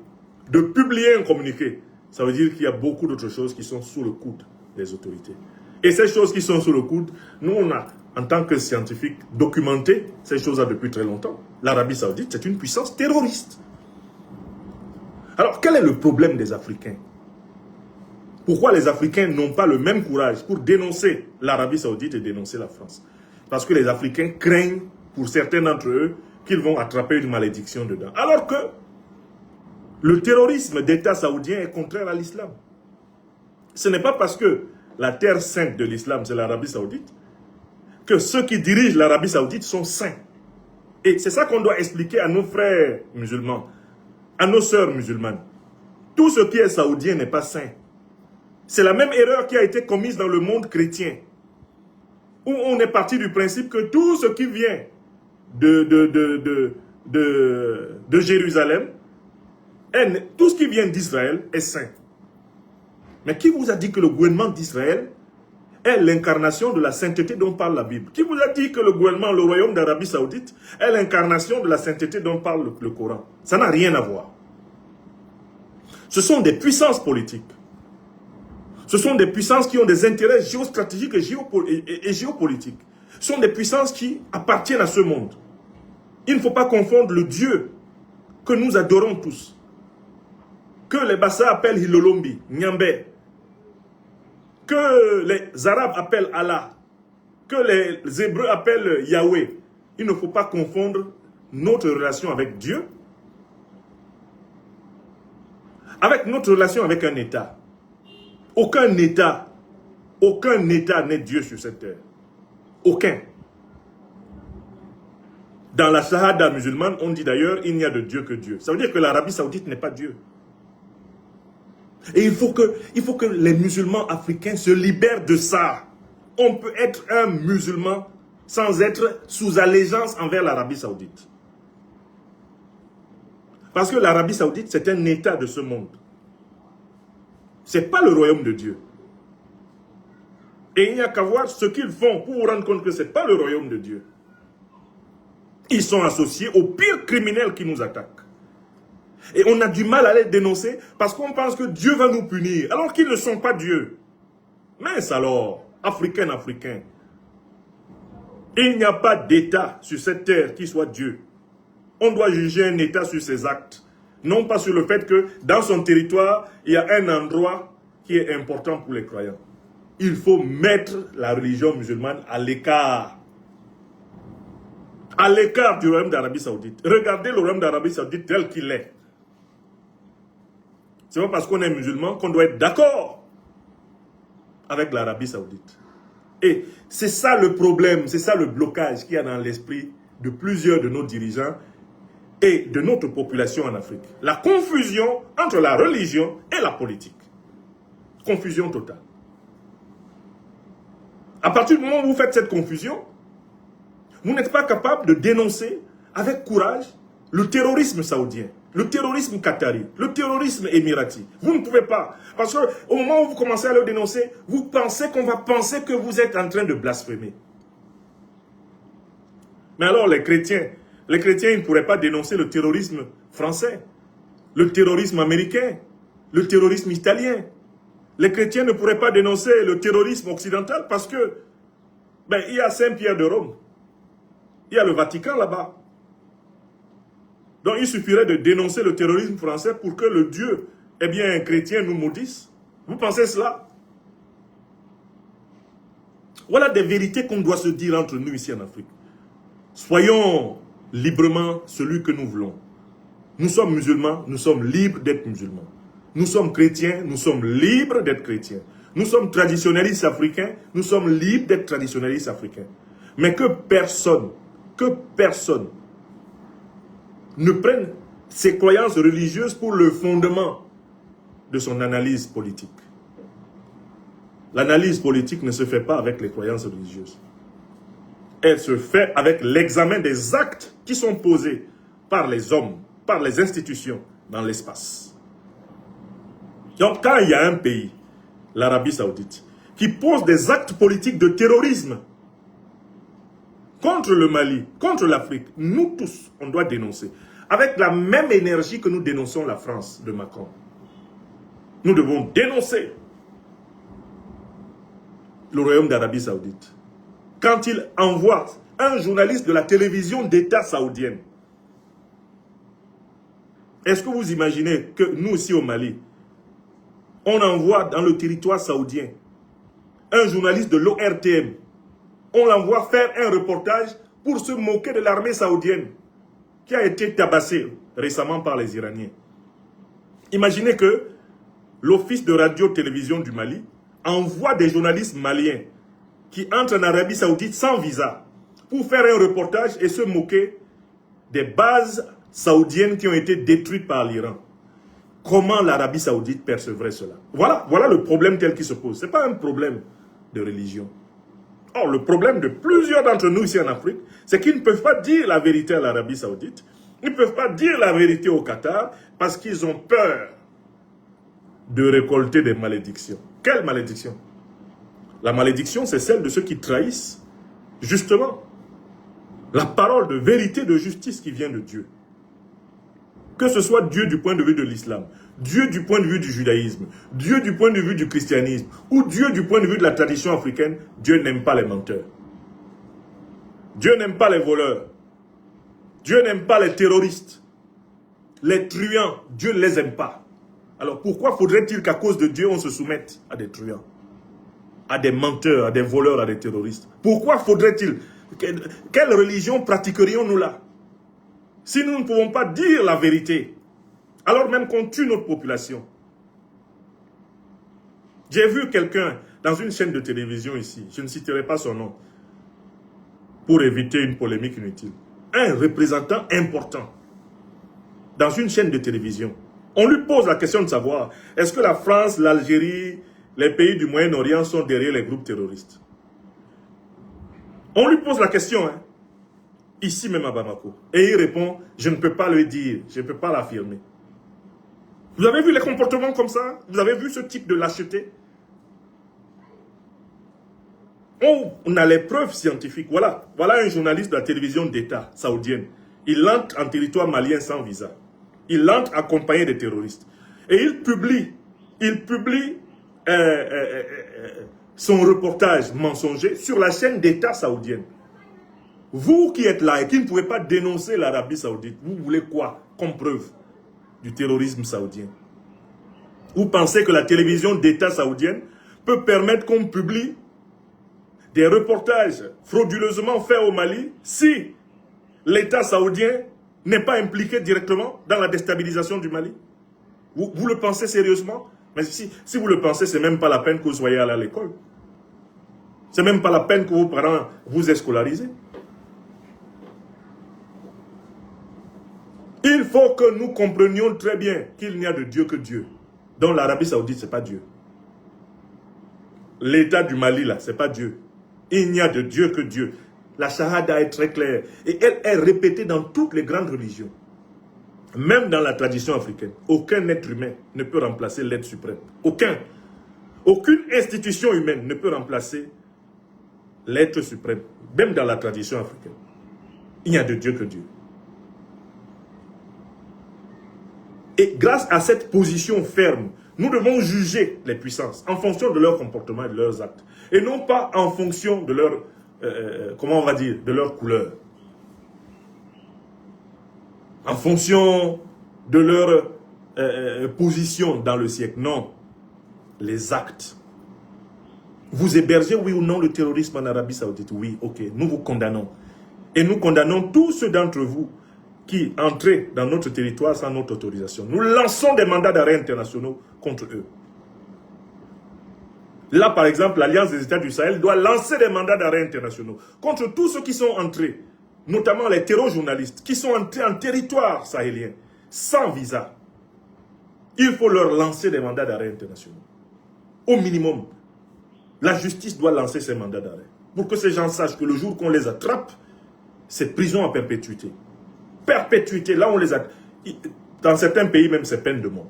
de publier un communiqué, ça veut dire qu'il y a beaucoup d'autres choses qui sont sous le coude des autorités. Et ces choses qui sont sous le coude, nous on a, en tant que scientifiques, documenté ces choses-là depuis très longtemps. L'Arabie Saoudite, c'est une puissance terroriste. Alors, quel est le problème des Africains? Pourquoi les Africains n'ont pas le même courage pour dénoncer l'Arabie Saoudite et dénoncer la France? Parce que les Africains craignent, pour certains d'entre eux, qu'ils vont attraper une malédiction dedans. Alors que le terrorisme d'État saoudien est contraire à l'islam. Ce n'est pas parce que la terre sainte de l'islam, c'est l'Arabie Saoudite, que ceux qui dirigent l'Arabie Saoudite sont saints. Et c'est ça qu'on doit expliquer à nos frères musulmans, à nos sœurs musulmanes. Tout ce qui est saoudien n'est pas saint. C'est la même erreur qui a été commise dans le monde chrétien, où on est parti du principe que tout ce qui vient de Jérusalem, tout ce qui vient d'Israël est saint. Mais qui vous a dit que le gouvernement d'Israël est l'incarnation de la sainteté dont parle la Bible? Qui vous a dit que le gouvernement, le royaume d'Arabie Saoudite est l'incarnation de la sainteté dont parle le Coran? Ça n'a rien à voir. Ce sont des puissances politiques. Ce sont des puissances qui ont des intérêts géostratégiques et géopolitiques. Ce sont des puissances qui appartiennent à ce monde. Il ne faut pas confondre le Dieu que nous adorons tous, que les Bassa appellent Hilolombi, Nyambé, que les Arabes appellent Allah, que les Hébreux appellent Yahweh. Il ne faut pas confondre notre relation avec Dieu avec notre relation avec un État. Aucun État n'est Dieu sur cette terre. Aucun. Dans la Shahada musulmane, on dit d'ailleurs, il n'y a de Dieu que Dieu. Ça veut dire que l'Arabie Saoudite n'est pas Dieu. Et il faut que les musulmans africains se libèrent de ça. On peut être un musulman sans être sous allégeance envers l'Arabie Saoudite. Parce que l'Arabie Saoudite, c'est un État de ce monde. Ce n'est pas le royaume de Dieu. Et il n'y a qu'à voir ce qu'ils font pour vous rendre compte que ce n'est pas le royaume de Dieu. Ils sont associés aux pires criminels qui nous attaquent. Et on a du mal à les dénoncer parce qu'on pense que Dieu va nous punir, alors qu'ils ne sont pas Dieu. Mince alors, Africains. Il n'y a pas d'État sur cette terre qui soit Dieu. On doit juger un État sur ses actes, non pas sur le fait que dans son territoire, il y a un endroit qui est important pour les croyants. Il faut mettre la religion musulmane à l'écart. À l'écart du royaume d'Arabie Saoudite. Regardez le royaume d'Arabie Saoudite tel qu'il est. Ce n'est pas parce qu'on est musulman qu'on doit être d'accord avec l'Arabie Saoudite. Et c'est ça le problème, c'est ça le blocage qu'il y a dans l'esprit de plusieurs de nos dirigeants et de notre population en Afrique. La confusion entre la religion et la politique. Confusion totale. À partir du moment où vous faites cette confusion, vous n'êtes pas capable de dénoncer avec courage le terrorisme saoudien, le terrorisme qatari, le terrorisme émirati. Vous ne pouvez pas. Parce qu'au moment où vous commencez à le dénoncer, vous pensez qu'on va penser que vous êtes en train de blasphémer. Mais alors les chrétiens, ils ne pourraient pas dénoncer le terrorisme français, le terrorisme américain, le terrorisme italien. Les chrétiens ne pourraient pas dénoncer le terrorisme occidental parce que il y a Saint-Pierre de Rome. Il y a le Vatican là-bas. Donc il suffirait de dénoncer le terrorisme français pour que le Dieu, un chrétien nous maudisse. Vous pensez cela? Voilà des vérités qu'on doit se dire entre nous ici en Afrique. Soyons librement celui que nous voulons. Nous sommes musulmans, nous sommes libres d'être musulmans. Nous sommes chrétiens, nous sommes libres d'être chrétiens. Nous sommes traditionnalistes africains, nous sommes libres d'être traditionnalistes africains. Mais que personne ne prenne ses croyances religieuses pour le fondement de son analyse politique. L'analyse politique ne se fait pas avec les croyances religieuses. Elle se fait avec l'examen des actes qui sont posés par les hommes, par les institutions dans l'espace. Donc quand il y a un pays l'Arabie Saoudite, qui pose des actes politiques de terrorisme contre le Mali, contre l'Afrique, nous tous, on doit dénoncer. Avec la même énergie que nous dénonçons la France de Macron. Nous devons dénoncer le royaume d'Arabie Saoudite. Quand il envoie un journaliste de la télévision d'État saoudienne, est-ce que vous imaginez que nous aussi au Mali, on envoie dans le territoire saoudien un journaliste de l'ORTM, on l'envoie faire un reportage pour se moquer de l'armée saoudienne qui a été tabassée récemment par les Iraniens. Imaginez que l'Office de radio-télévision du Mali envoie des journalistes maliens qui entrent en Arabie Saoudite sans visa pour faire un reportage et se moquer des bases saoudiennes qui ont été détruites par l'Iran. Comment l'Arabie Saoudite percevrait cela? Voilà le problème tel qu'il se pose. Ce n'est pas un problème de religion. Or, le problème de plusieurs d'entre nous ici en Afrique, c'est qu'ils ne peuvent pas dire la vérité à l'Arabie Saoudite. Ils ne peuvent pas dire la vérité au Qatar parce qu'ils ont peur de récolter des malédictions. Quelle malédiction? La malédiction, c'est celle de ceux qui trahissent, justement, la parole de vérité, de justice qui vient de Dieu. Que ce soit Dieu du point de vue de l'islam, Dieu du point de vue du judaïsme, Dieu du point de vue du christianisme, ou Dieu du point de vue de la tradition africaine, Dieu n'aime pas les menteurs. Dieu n'aime pas les voleurs. Dieu n'aime pas les terroristes. Les truands, Dieu ne les aime pas. Alors pourquoi faudrait-il qu'à cause de Dieu, on se soumette à des truands, à des menteurs, à des voleurs, à des terroristes? Pourquoi faudrait-il? Quelle religion pratiquerions-nous là? Si nous ne pouvons pas dire la vérité, alors même qu'on tue notre population. J'ai vu quelqu'un dans une chaîne de télévision ici, je ne citerai pas son nom, pour éviter une polémique inutile. Un représentant important dans une chaîne de télévision. On lui pose la question de savoir, est-ce que la France, l'Algérie, les pays du Moyen-Orient sont derrière les groupes terroristes? On lui pose la question, hein, ici même à Bamako. Et il répond, je ne peux pas le dire, je ne peux pas l'affirmer. Vous avez vu les comportements comme ça? Vous avez vu ce type de lâcheté? On a les preuves scientifiques. Voilà un journaliste de la télévision d'État saoudienne. Il entre en territoire malien sans visa. Il entre accompagné des terroristes. Et il publie son reportage mensonger sur la chaîne d'État saoudienne. Vous qui êtes là et qui ne pouvez pas dénoncer l'Arabie Saoudite, vous voulez quoi comme preuve du terrorisme saoudien? Vous pensez que la télévision d'État saoudienne peut permettre qu'on publie des reportages frauduleusement faits au Mali si l'État saoudien n'est pas impliqué directement dans la déstabilisation du Mali? Vous le pensez sérieusement? Mais si vous le pensez, ce n'est même pas la peine que vous soyez allé à l'école. Ce n'est même pas la peine que vos parents vous aient scolarisé. Il faut que nous comprenions très bien qu'il n'y a de Dieu que Dieu. Donc l'Arabie Saoudite, ce n'est pas Dieu. L'État du Mali, là, ce n'est pas Dieu. Il n'y a de Dieu que Dieu. La Shahada est très claire. Et elle est répétée dans toutes les grandes religions. Même dans la tradition africaine. Aucun être humain ne peut remplacer l'être suprême. Aucun. Aucune institution humaine ne peut remplacer l'être suprême. Même dans la tradition africaine. Il n'y a de Dieu que Dieu. Et grâce à cette position ferme, nous devons juger les puissances en fonction de leur comportement et de leurs actes. Et non pas en fonction de leur, comment on va dire, de leur couleur. En fonction de leur position dans le siècle. Non. Les actes. Vous hébergez, oui ou non, le terrorisme en Arabie Saoudite? Oui, ok. Nous vous condamnons. Et nous condamnons tous ceux d'entre vous qui entraient dans notre territoire sans notre autorisation. Nous lançons des mandats d'arrêt internationaux contre eux. Là, par exemple, l'Alliance des États du Sahel doit lancer des mandats d'arrêt internationaux contre tous ceux qui sont entrés, notamment les terroristes qui sont entrés en territoire sahélien, sans visa. Il faut leur lancer des mandats d'arrêt internationaux. Au minimum, la justice doit lancer ces mandats d'arrêt. Pour que ces gens sachent que le jour qu'on les attrape, c'est prison à perpétuité. Perpétuité, là on les a... Dans certains pays même, c'est peine de mort.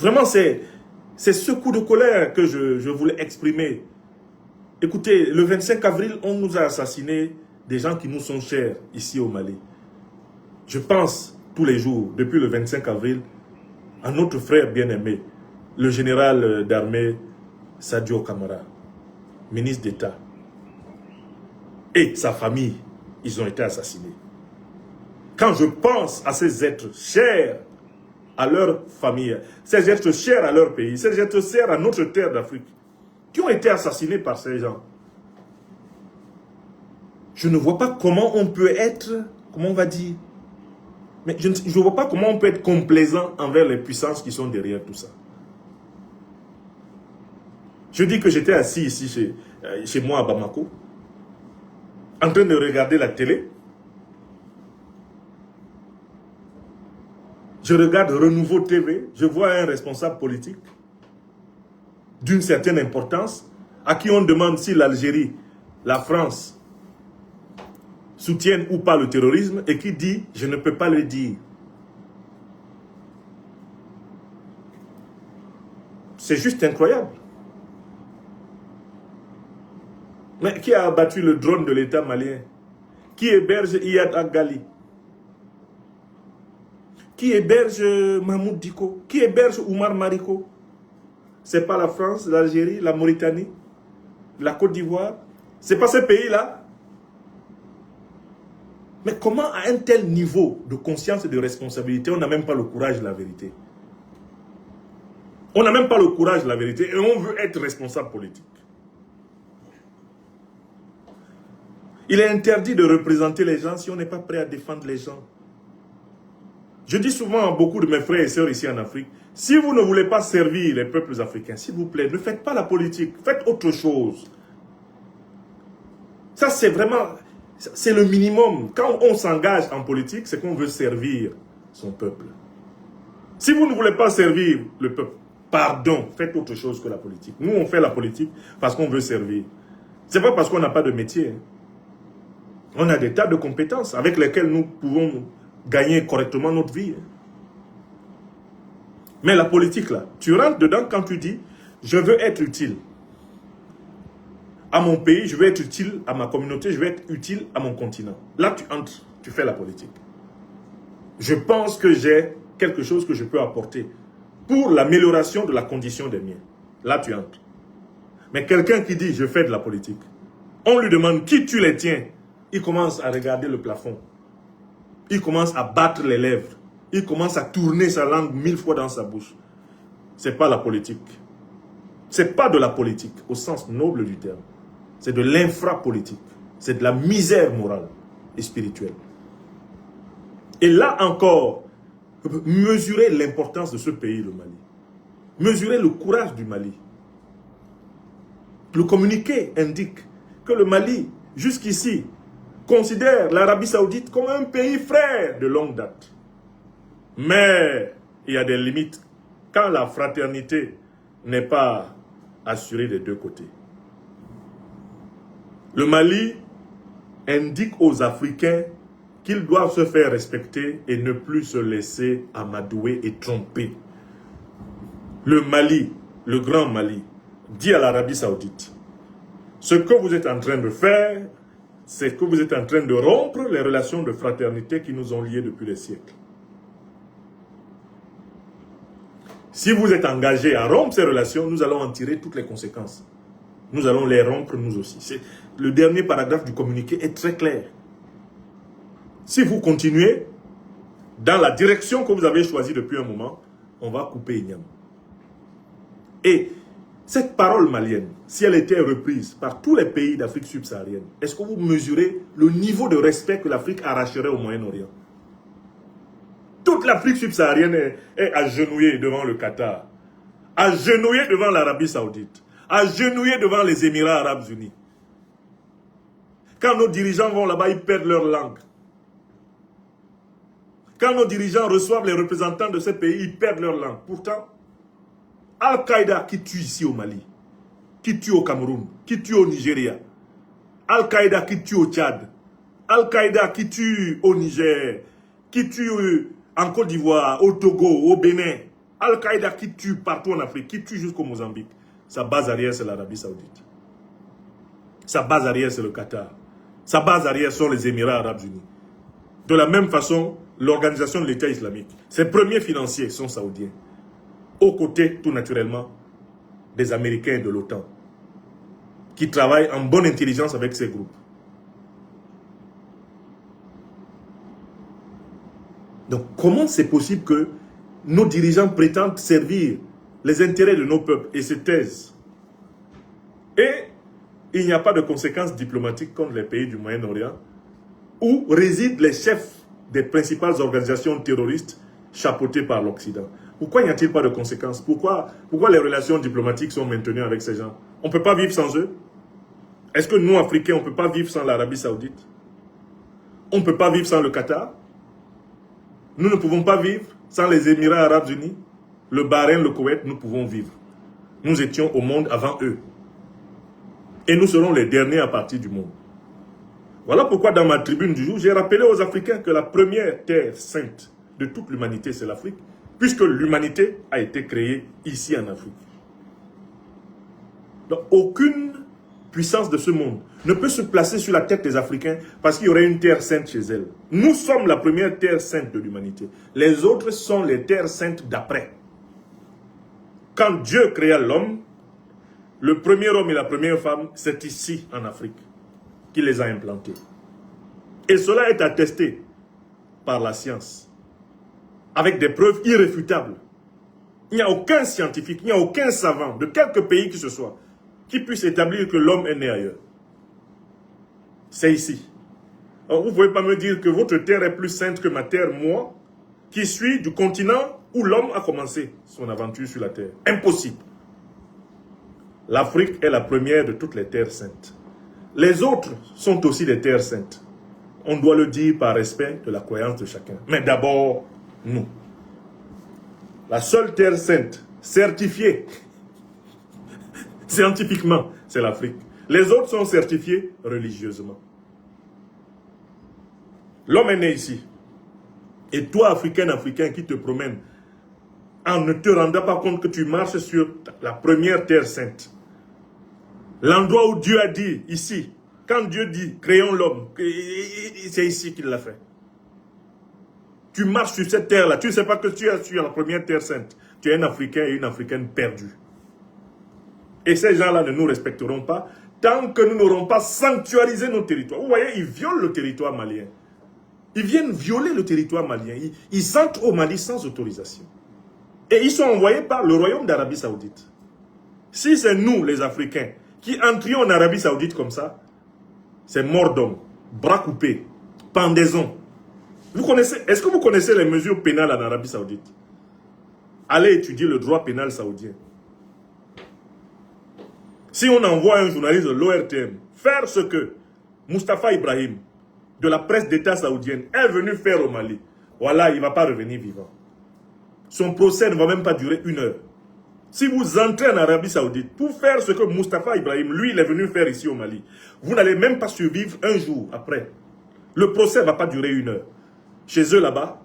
Vraiment, c'est ce coup de colère que je voulais exprimer. Écoutez, le 25 avril, on nous a assassiné des gens qui nous sont chers ici au Mali. Je pense tous les jours, depuis le 25 avril, à notre frère bien-aimé, le général d'armée Sadio Kamara, ministre d'État, et sa famille, ils ont été assassinés. Quand je pense à ces êtres chers à leur famille, ces êtres chers à leur pays, ces êtres chers à notre terre d'Afrique, qui ont été assassinés par ces gens, je ne vois pas comment on peut être, comment on va dire, mais je ne vois pas comment on peut être complaisant envers les puissances qui sont derrière tout ça. Je dis que j'étais assis ici chez moi à Bamako, en train de regarder la télé. Je regarde Renouveau TV, je vois un responsable politique d'une certaine importance à qui on demande si l'Algérie, la France soutiennent ou pas le terrorisme et qui dit « je ne peux pas le dire ». C'est juste incroyable. Mais qui a abattu le drone de l'État malien? Qui héberge Iyad Agali? Qui héberge Mahmoud Diko? Qui héberge Oumar Mariko? C'est pas la France, l'Algérie, la Mauritanie, la Côte d'Ivoire? C'est pas ces pays-là? Mais comment à un tel niveau de conscience et de responsabilité, on n'a même pas le courage de la vérité? On n'a même pas le courage de la vérité et on veut être responsable politique. Il est interdit de représenter les gens si on n'est pas prêt à défendre les gens. Je dis souvent à beaucoup de mes frères et sœurs ici en Afrique, si vous ne voulez pas servir les peuples africains, s'il vous plaît, ne faites pas la politique, faites autre chose. Ça, c'est vraiment, c'est le minimum. Quand on s'engage en politique, c'est qu'on veut servir son peuple. Si vous ne voulez pas servir le peuple, pardon, faites autre chose que la politique. Nous, on fait la politique parce qu'on veut servir. Ce n'est pas parce qu'on n'a pas de métier. Hein. On a des tas de compétences avec lesquelles nous pouvons gagner correctement notre vie. Mais la politique, là, tu rentres dedans quand tu dis « je veux être utile à mon pays, je veux être utile à ma communauté, je veux être utile à mon continent ». Là, tu entres, tu fais la politique. Je pense que j'ai quelque chose que je peux apporter pour l'amélioration de la condition des miens. Là, tu entres. Mais quelqu'un qui dit « je fais de la politique », on lui demande qui tu les tiens. Il commence à regarder le plafond. Il commence à battre les lèvres. Il commence à tourner sa langue 1000 fois dans sa bouche. Ce n'est pas la politique. Ce n'est pas de la politique au sens noble du terme. C'est de l'infrapolitique. C'est de la misère morale et spirituelle. Et là encore, mesurez l'importance de ce pays, le Mali. Mesurez le courage du Mali. Le communiqué indique que le Mali, jusqu'ici, considère l'Arabie Saoudite comme un pays frère de longue date. Mais il y a des limites quand la fraternité n'est pas assurée des deux côtés. Le Mali indique aux Africains qu'ils doivent se faire respecter et ne plus se laisser amadouer et tromper. Le Mali, le grand Mali, dit à l'Arabie Saoudite, ce que vous êtes en train de faire, c'est que vous êtes en train de rompre les relations de fraternité qui nous ont liés depuis des siècles. Si vous êtes engagé à rompre ces relations, nous allons en tirer toutes les conséquences. Nous allons les rompre nous aussi. Le dernier paragraphe du communiqué est très clair. Si vous continuez dans la direction que vous avez choisie depuis un moment, on va couper Ignam. Et cette parole malienne, si elle était reprise par tous les pays d'Afrique subsaharienne, est-ce que vous mesurez le niveau de respect que l'Afrique arracherait au Moyen-Orient? Toute l'Afrique subsaharienne est agenouillée devant le Qatar, agenouillée devant l'Arabie Saoudite, agenouillée devant les Émirats Arabes Unis. Quand nos dirigeants vont là-bas, ils perdent leur langue. Quand nos dirigeants reçoivent les représentants de ces pays, ils perdent leur langue. Pourtant, Al-Qaïda qui tue ici au Mali, qui tue au Cameroun, qui tue au Nigeria, Al-Qaïda qui tue au Tchad, Al-Qaïda qui tue au Niger, qui tue en Côte d'Ivoire, au Togo, au Bénin, Al-Qaïda qui tue partout en Afrique, qui tue jusqu'au Mozambique, sa base arrière, c'est l'Arabie Saoudite. Sa base arrière, c'est le Qatar. Sa base arrière sont les Émirats Arabes Unis. De la même façon, l'organisation de l'État islamique, ses premiers financiers sont saoudiens. Aux côtés, tout naturellement, des Américains et de l'OTAN, qui travaillent en bonne intelligence avec ces groupes. Donc, comment c'est possible que nos dirigeants prétendent servir les intérêts de nos peuples et se taisent? Et il n'y a pas de conséquences diplomatiques contre les pays du Moyen-Orient où résident les chefs des principales organisations terroristes chapeautées par l'Occident. Pourquoi n'y a-t-il pas de conséquences? Pourquoi les relations diplomatiques sont maintenues avec ces gens? On ne peut pas vivre sans eux? Est-ce que nous, Africains, on ne peut pas vivre sans l'Arabie Saoudite? On ne peut pas vivre sans le Qatar? Nous ne pouvons pas vivre sans les Émirats Arabes Unis? Le Bahreïn, le Koweït, nous pouvons vivre. Nous étions au monde avant eux. Et nous serons les derniers à partir du monde. Voilà pourquoi dans ma tribune du jour, j'ai rappelé aux Africains que la première terre sainte de toute l'humanité, c'est l'Afrique, puisque l'humanité a été créée ici en Afrique. Donc, aucune puissance de ce monde ne peut se placer sur la tête des Africains parce qu'il y aurait une terre sainte chez elle. Nous sommes la première terre sainte de l'humanité. Les autres sont les terres saintes d'après. Quand Dieu créa l'homme, le premier homme et la première femme, c'est ici en Afrique qu'il les a implantés. Et cela est attesté par la science, avec des preuves irréfutables. Il n'y a aucun scientifique, il n'y a aucun savant de quelque pays que ce soit qui puisse établir que l'homme est né ailleurs. C'est ici. Alors, vous ne pouvez pas me dire que votre terre est plus sainte que ma terre, moi, qui suis du continent où l'homme a commencé son aventure sur la terre. Impossible. L'Afrique est la première de toutes les terres saintes. Les autres sont aussi des terres saintes. On doit le dire par respect de la croyance de chacun. Mais d'abord, nous. La seule terre sainte, certifiée scientifiquement, c'est l'Afrique. Les autres sont certifiés religieusement. L'homme est né ici. Et toi, Africain, qui te promène, en ne te rendant pas compte que tu marches sur la première terre sainte. L'endroit où Dieu a dit, ici, quand Dieu dit, créons l'homme, c'est ici qu'il l'a fait. Tu marches sur cette terre-là, tu ne sais pas que tu es sur la première terre sainte. Tu es un Africain et une Africaine perdue. Et ces gens-là ne nous respecteront pas tant que nous n'aurons pas sanctuarisé nos territoires. Vous voyez, ils violent le territoire malien. Ils viennent violer le territoire malien. Ils entrent au Mali sans autorisation. Et ils sont envoyés par le royaume d'Arabie Saoudite. Si c'est nous, les Africains, qui entrions en Arabie Saoudite comme ça, c'est mort d'homme, bras coupés, pendaison. Est-ce que vous connaissez les mesures pénales en Arabie Saoudite? Allez étudier le droit pénal saoudien. Si on envoie un journaliste de l'ORTM faire ce que Mustafa Ibrahim, de la presse d'État saoudienne, est venu faire au Mali, voilà, il ne va pas revenir vivant. Son procès ne va même pas durer 1 heure. Si vous entrez en Arabie Saoudite pour faire ce que Mustafa Ibrahim, lui, il est venu faire ici au Mali, vous n'allez même pas survivre 1 jour après. Le procès ne va pas durer 1 heure. Chez eux là-bas,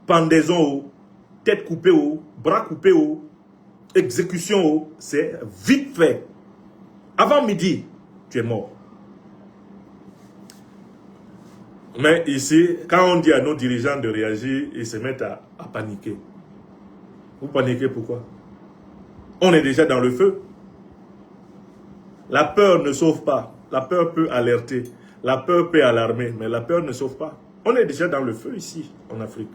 pendaison haut, tête coupée haut, bras coupés haut, exécution haut, c'est vite fait. Avant midi, tu es mort. Mais ici, quand on dit à nos dirigeants de réagir, ils se mettent à paniquer. Vous paniquez pourquoi? On est déjà dans le feu. La peur ne sauve pas. La peur peut alerter. La peur peut alarmer. Mais la peur ne sauve pas. On est déjà dans le feu ici, en Afrique.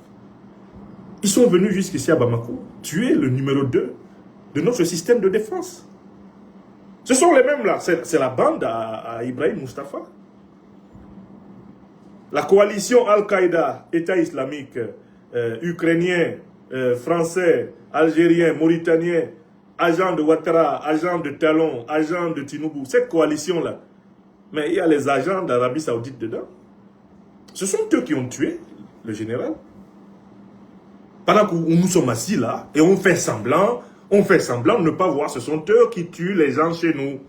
Ils sont venus jusqu'ici à Bamako tuer le numéro 2 de notre système de défense. Ce sont les mêmes là. C'est la bande à Ibrahim Mustafa. La coalition Al-Qaïda, État islamique, ukrainien, français, algérien, mauritanien, agent de Ouattara, agent de Talon, agent de Tinubu, cette coalition-là. Mais il y a les agents d'Arabie Saoudite dedans. Ce sont eux qui ont tué le général. Pendant que nous sommes assis là, et on fait semblant de ne pas voir, ce sont eux qui tuent les gens chez nous.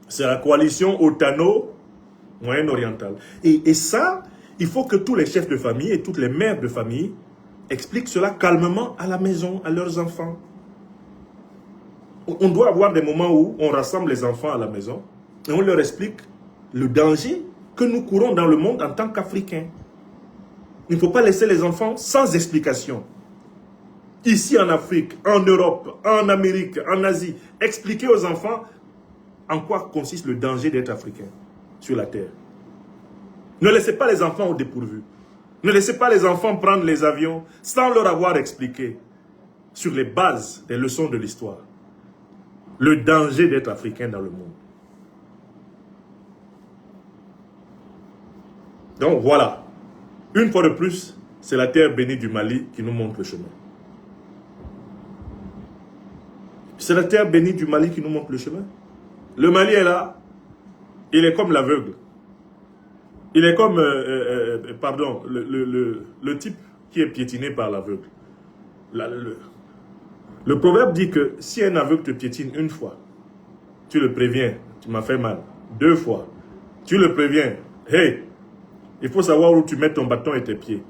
C'est la coalition Otano-Moyen-Orientale. Et ça, il faut que tous les chefs de famille et toutes les mères de famille expliquent cela calmement à la maison, à leurs enfants. On doit avoir des moments où on rassemble les enfants à la maison et on leur explique le danger que nous courons dans le monde en tant qu'Africains. Il ne faut pas laisser les enfants sans explication. Ici en Afrique, en Europe, en Amérique, en Asie, expliquer aux enfants en quoi consiste le danger d'être africain sur la terre. Ne laissez pas les enfants au dépourvu. Ne laissez pas les enfants prendre les avions sans leur avoir expliqué sur les bases des leçons de l'histoire le danger d'être africain dans le monde. Donc voilà, une fois de plus, c'est la terre bénie du Mali qui nous montre le chemin. C'est la terre bénie du Mali qui nous montre le chemin. Le Mali est là, il est comme l'aveugle. Il est comme, le type qui est piétiné par l'aveugle. Le proverbe dit que si un aveugle te piétine une fois, tu le préviens, tu m'as fait mal. 2 fois, tu le préviens, hey, il faut savoir où tu mets ton bâton et tes pieds.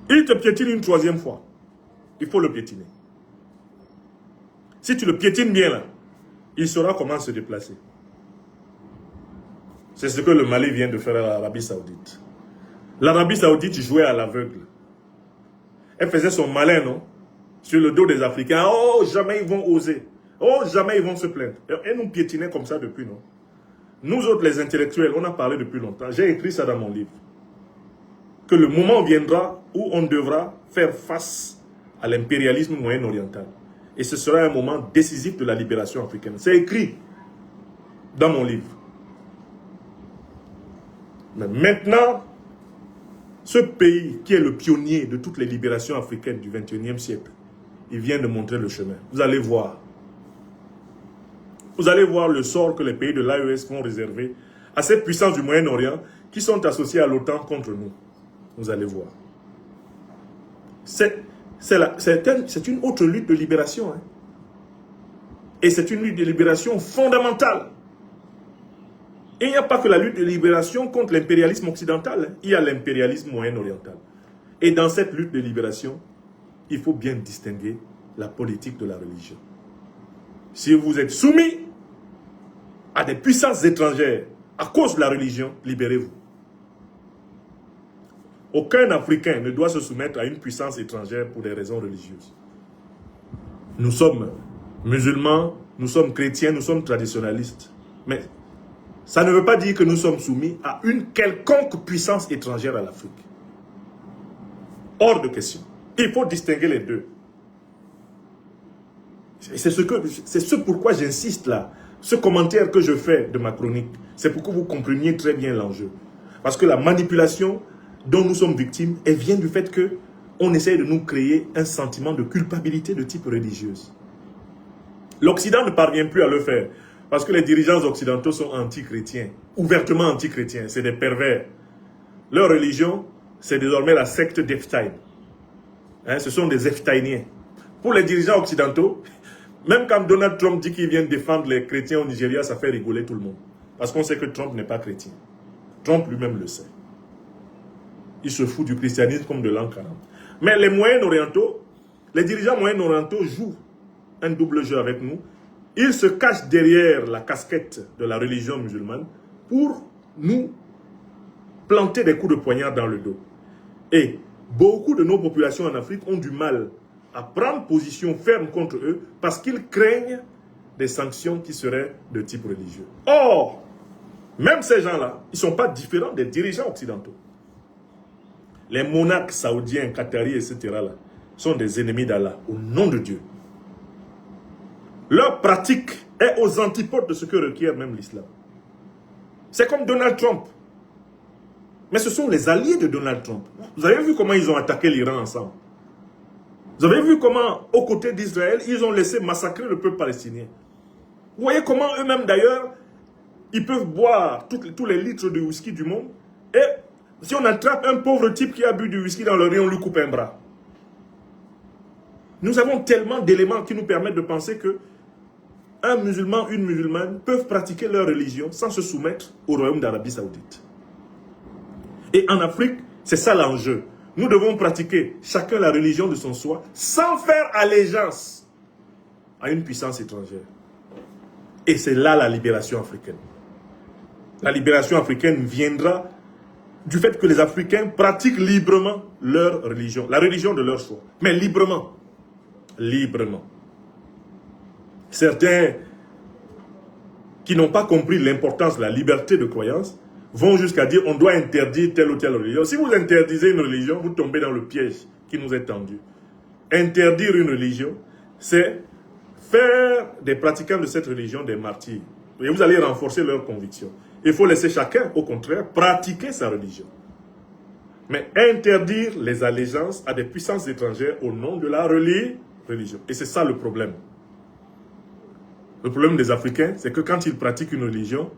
Il te piétine une 3e fois, il faut le piétiner. Si tu le piétines bien là, il saura comment se déplacer. C'est ce que le Mali vient de faire à l'Arabie Saoudite. L'Arabie Saoudite jouait à l'aveugle. Elle faisait son malin, non? Sur le dos des Africains. Oh, jamais ils vont oser. Oh, jamais ils vont se plaindre. Et nous piétinaient comme ça depuis, non? Nous autres, les intellectuels, on a parlé depuis longtemps. J'ai écrit ça dans mon livre. Que le moment viendra où on devra faire face à l'impérialisme moyen-oriental. Et ce sera un moment décisif de la libération africaine. C'est écrit dans mon livre. Mais maintenant, ce pays qui est le pionnier de toutes les libérations africaines du XXIe siècle, il vient de montrer le chemin. Vous allez voir. Vous allez voir le sort que les pays de l'AES vont réserver à ces puissances du Moyen-Orient qui sont associées à l'OTAN contre nous. Vous allez voir. C'est une autre lutte de libération. Hein. Et c'est une lutte de libération fondamentale. Et il n'y a pas que la lutte de libération contre l'impérialisme occidental. Hein. Il y a l'impérialisme moyen-oriental. Et dans cette lutte de libération, il faut bien distinguer la politique de la religion. Si vous êtes soumis à des puissances étrangères à cause de la religion, libérez-vous. Aucun Africain ne doit se soumettre à une puissance étrangère pour des raisons religieuses. Nous sommes musulmans, nous sommes chrétiens, nous sommes traditionnalistes. Mais ça ne veut pas dire que nous sommes soumis à une quelconque puissance étrangère à l'Afrique. Hors de question. Il faut distinguer les deux. C'est ce pourquoi j'insiste là. Ce commentaire que je fais de ma chronique, c'est pour que vous compreniez très bien l'enjeu. Parce que la manipulation dont nous sommes victimes, elle vient du fait que on essaye de nous créer un sentiment de culpabilité de type religieuse. L'Occident ne parvient plus à le faire. Parce que les dirigeants occidentaux sont anti-chrétiens. Ouvertement anti-chrétiens. C'est des pervers. Leur religion, c'est désormais la secte d'Epstein. Hein, ce sont des Epsteiniens. Pour les dirigeants occidentaux, même quand Donald Trump dit qu'il vient défendre les chrétiens au Nigeria, ça fait rigoler tout le monde. Parce qu'on sait que Trump n'est pas chrétien. Trump lui-même le sait. Il se fout du christianisme comme de l'an 40. Mais les Moyen-Orientaux, les dirigeants Moyen-Orientaux jouent un double jeu avec nous. Ils se cachent derrière la casquette de la religion musulmane pour nous planter des coups de poignard dans le dos. Et beaucoup de nos populations en Afrique ont du mal à prendre position ferme contre eux parce qu'ils craignent des sanctions qui seraient de type religieux. Or, même ces gens-là, ils ne sont pas différents des dirigeants occidentaux. Les monarques saoudiens, qataris, etc. là, sont des ennemis d'Allah, au nom de Dieu. Leur pratique est aux antipodes de ce que requiert même l'islam. C'est comme Donald Trump. Mais ce sont les alliés de Donald Trump. Vous avez vu comment ils ont attaqué l'Iran ensemble? Vous avez vu comment, aux côtés d'Israël, ils ont laissé massacrer le peuple palestinien? Vous voyez comment eux-mêmes d'ailleurs, ils peuvent boire tous les litres de whisky du monde. Et si on attrape un pauvre type qui a bu du whisky dans le riz, on lui coupe un bras. Nous avons tellement d'éléments qui nous permettent de penser que un musulman, une musulmane peuvent pratiquer leur religion sans se soumettre au royaume d'Arabie Saoudite. Et en Afrique, c'est ça l'enjeu. Nous devons pratiquer chacun la religion de son soi sans faire allégeance à une puissance étrangère. Et c'est là la libération africaine. La libération africaine viendra du fait que les Africains pratiquent librement leur religion, la religion de leur choix, mais librement. Librement. Certains qui n'ont pas compris l'importance de la liberté de croyance vont jusqu'à dire on doit interdire telle ou telle religion. Si vous interdisez une religion, vous tombez dans le piège qui nous est tendu. Interdire une religion, c'est faire des pratiquants de cette religion des martyrs. Et vous allez renforcer leurs convictions. Il faut laisser chacun, au contraire, pratiquer sa religion. Mais interdire les allégeances à des puissances étrangères au nom de la religion. Et c'est ça le problème. Le problème des Africains, c'est que quand ils pratiquent une religion,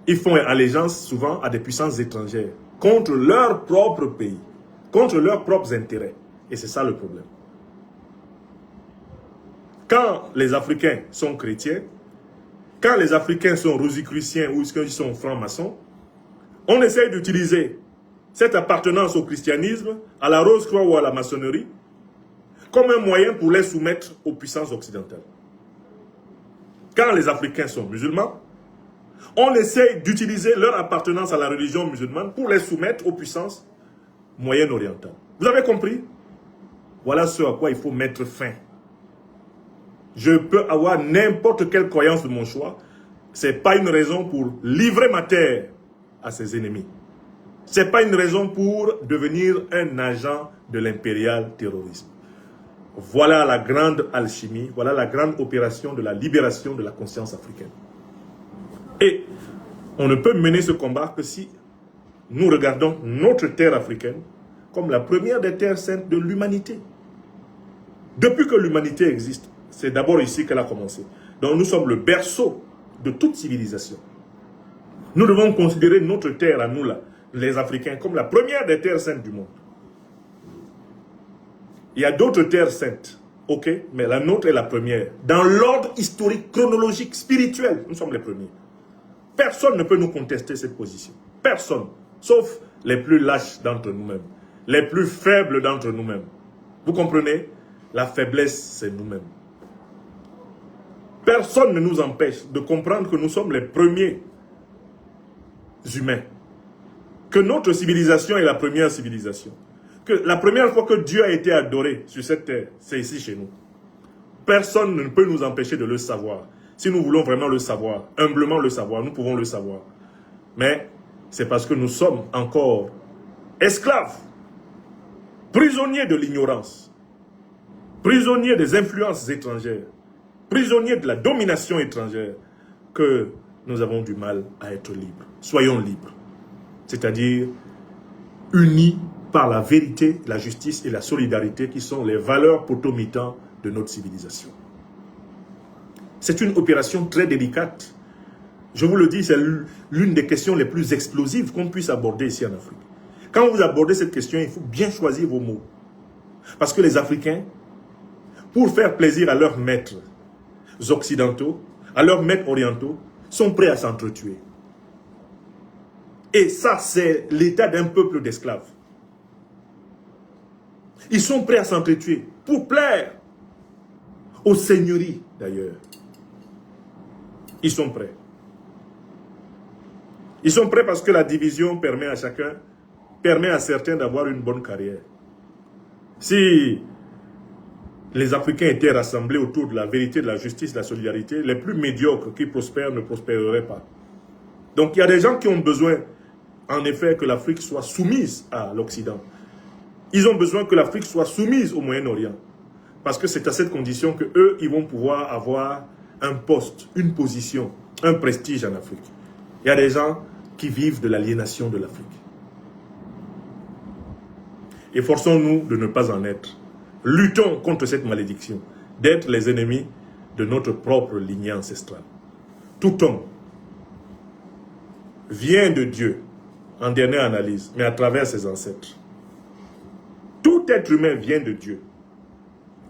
ils font allégeance souvent à des puissances étrangères, contre leur propre pays, contre leurs propres intérêts. Et c'est ça le problème. Quand les Africains sont chrétiens, quand les Africains sont rosicruciens ou qu'ils sont francs-maçons, on essaye d'utiliser cette appartenance au christianisme, à la Rose-Croix ou à la maçonnerie, comme un moyen pour les soumettre aux puissances occidentales. Quand les Africains sont musulmans, on essaye d'utiliser leur appartenance à la religion musulmane pour les soumettre aux puissances moyen-orientales. Vous avez compris? Voilà ce à quoi il faut mettre fin. Je peux avoir n'importe quelle croyance de mon choix. Ce n'est pas une raison pour livrer ma terre à ses ennemis. Ce n'est pas une raison pour devenir un agent de l'impérial terrorisme. Voilà la grande alchimie, voilà la grande opération de la libération de la conscience africaine. Et on ne peut mener ce combat que si nous regardons notre terre africaine comme la première des terres saintes de l'humanité. Depuis que l'humanité existe, c'est d'abord ici qu'elle a commencé. Donc nous sommes le berceau de toute civilisation. Nous devons considérer notre terre à nous là, les Africains, comme la première des terres saintes du monde. Il y a d'autres terres saintes, ok, mais la nôtre est la première. Dans l'ordre historique, chronologique, spirituel, nous sommes les premiers. Personne ne peut nous contester cette position. Personne, sauf les plus lâches d'entre nous-mêmes, les plus faibles d'entre nous-mêmes. Vous comprenez? La faiblesse, c'est nous-mêmes. Personne ne nous empêche de comprendre que nous sommes les premiers humains. Que notre civilisation est la première civilisation. Que la première fois que Dieu a été adoré sur cette terre, c'est ici chez nous. Personne ne peut nous empêcher de le savoir. Si nous voulons vraiment le savoir, humblement le savoir, nous pouvons le savoir. Mais c'est parce que nous sommes encore esclaves, prisonniers de l'ignorance, prisonniers des influences étrangères, prisonniers de la domination étrangère, que nous avons du mal à être libres. Soyons libres. C'est-à-dire unis par la vérité, la justice et la solidarité qui sont les valeurs potomitantes de notre civilisation. C'est une opération très délicate. Je vous le dis, c'est l'une des questions les plus explosives qu'on puisse aborder ici en Afrique. Quand vous abordez cette question, il faut bien choisir vos mots. Parce que les Africains, pour faire plaisir à leurs maîtres occidentaux, à leurs maîtres orientaux, sont prêts à s'entretuer. Et ça, c'est l'état d'un peuple d'esclaves. Ils sont prêts à s'entretuer pour plaire aux seigneuries, d'ailleurs. Ils sont prêts. Ils sont prêts parce que la division permet à chacun, permet à certains d'avoir une bonne carrière. Si les Africains étaient rassemblés autour de la vérité, de la justice, de la solidarité, les plus médiocres qui prospèrent ne prospéreraient pas. Donc il y a des gens qui ont besoin, en effet, que l'Afrique soit soumise à l'Occident. Ils ont besoin que l'Afrique soit soumise au Moyen-Orient. Parce que c'est à cette condition qu'eux, ils vont pouvoir avoir un poste, une position, un prestige en Afrique. Il y a des gens qui vivent de l'aliénation de l'Afrique. Efforçons-nous de ne pas en être. Luttons contre cette malédiction, d'être les ennemis de notre propre lignée ancestrale. Tout homme vient de Dieu, en dernière analyse, mais à travers ses ancêtres. Tout être humain vient de Dieu,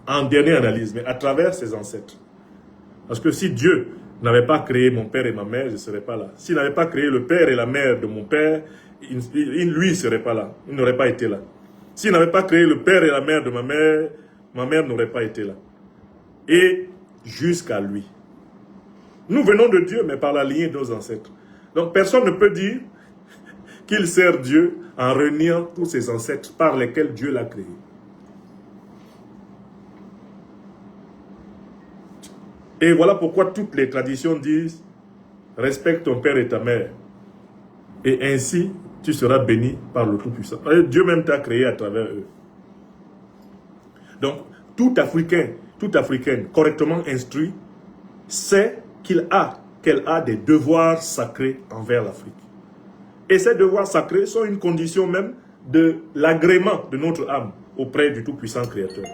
en dernière analyse, mais à travers ses ancêtres. Parce que si Dieu n'avait pas créé mon père et ma mère, je ne serais pas là. S'il n'avait pas créé le père et la mère de mon père, lui ne serait pas là. Il n'aurait pas été là. S'il n'avait pas créé le père et la mère de ma mère n'aurait pas été là. Et jusqu'à lui. Nous venons de Dieu, mais par la lignée de nos ancêtres. Donc personne ne peut dire qu'il sert Dieu en reniant tous ses ancêtres par lesquels Dieu l'a créé. Et voilà pourquoi toutes les traditions disent « Respecte ton père et ta mère, et ainsi tu seras béni par le Tout-Puissant. » Dieu même t'a créé à travers eux. Donc, tout Africain, toute Africaine correctement instruit sait qu'elle a des devoirs sacrés envers l'Afrique. Et ces devoirs sacrés sont une condition même de l'agrément de notre âme auprès du Tout-Puissant Créateur.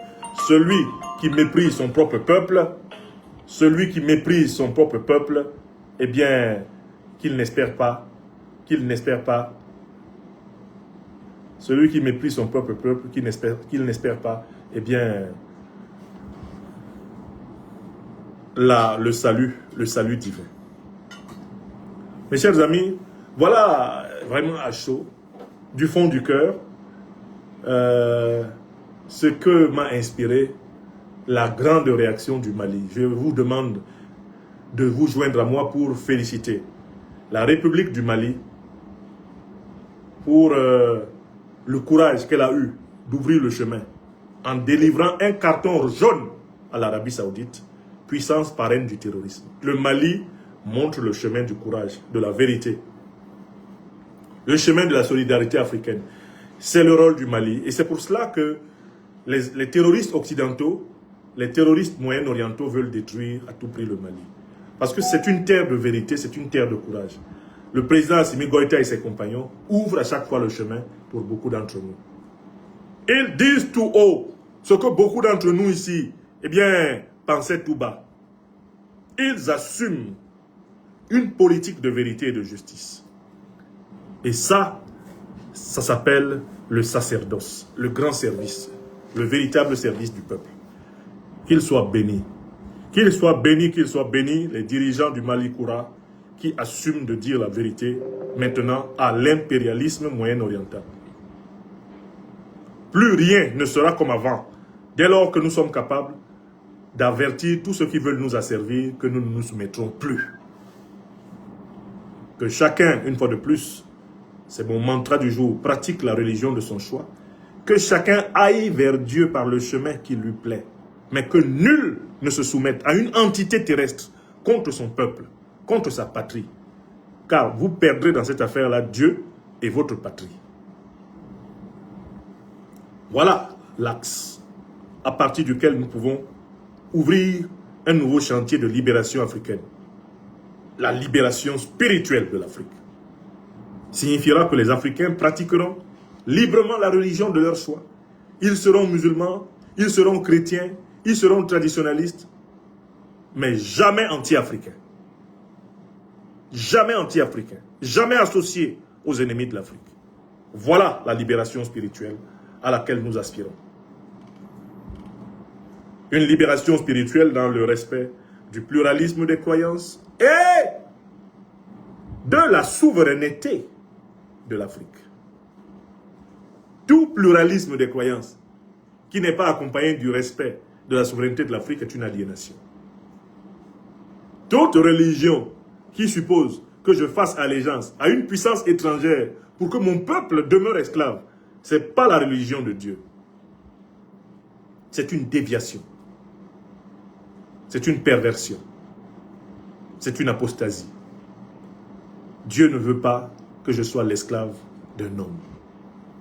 Celui qui méprise son propre peuple, eh bien, qu'il n'espère pas, celui qui méprise son propre peuple, qu'il n'espère pas, eh bien, le salut divin. Mes chers amis, voilà vraiment à chaud, du fond du cœur, ce que m'a inspiré la grande réaction du Mali. Je vous demande de vous joindre à moi pour féliciter la République du Mali pour le courage qu'elle a eu d'ouvrir le chemin en délivrant un carton jaune à l'Arabie Saoudite, puissance parraine du terrorisme. Le Mali montre le chemin du courage, de la vérité, le chemin de la solidarité africaine. C'est le rôle du Mali. Et c'est pour cela que les terroristes occidentaux, les terroristes moyen-orientaux veulent détruire à tout prix le Mali. Parce que c'est une terre de vérité, c'est une terre de courage. Le président Assimi Goïta et ses compagnons ouvrent à chaque fois le chemin pour beaucoup d'entre nous. Ils disent tout haut ce que beaucoup d'entre nous ici, eh bien, pensaient tout bas. Ils assument une politique de vérité et de justice. Et ça s'appelle le sacerdoce, le grand service, le véritable service du peuple. Qu'ils soient bénis. Qu'ils soient bénis, les dirigeants du Mali Koura qui assument de dire la vérité maintenant à l'impérialisme moyen-oriental. Plus rien ne sera comme avant, dès lors que nous sommes capables d'avertir tous ceux qui veulent nous asservir que nous ne nous soumettrons plus. Que chacun, une fois de plus, c'est mon mantra du jour, pratique la religion de son choix. Que chacun aille vers Dieu par le chemin qui lui plaît. Mais que nul ne se soumette à une entité terrestre contre son peuple, contre sa patrie. Car vous perdrez dans cette affaire-là Dieu et votre patrie. Voilà l'axe à partir duquel nous pouvons ouvrir un nouveau chantier de libération africaine. La libération spirituelle de l'Afrique signifiera que les Africains pratiqueront librement la religion de leur choix. Ils seront musulmans, ils seront chrétiens, ils seront traditionnalistes, mais jamais anti-africains. Jamais anti-africains, jamais associés aux ennemis de l'Afrique. Voilà la libération spirituelle à laquelle nous aspirons. Une libération spirituelle dans le respect du pluralisme des croyances et de la souveraineté de l'Afrique. Tout pluralisme des croyances qui n'est pas accompagné du respect de la souveraineté de l'Afrique est une aliénation. Toute religion qui suppose que je fasse allégeance à une puissance étrangère pour que mon peuple demeure esclave, ce n'est pas la religion de Dieu. C'est une déviation. C'est une perversion. C'est une apostasie. Dieu ne veut pas que je sois l'esclave d'un homme.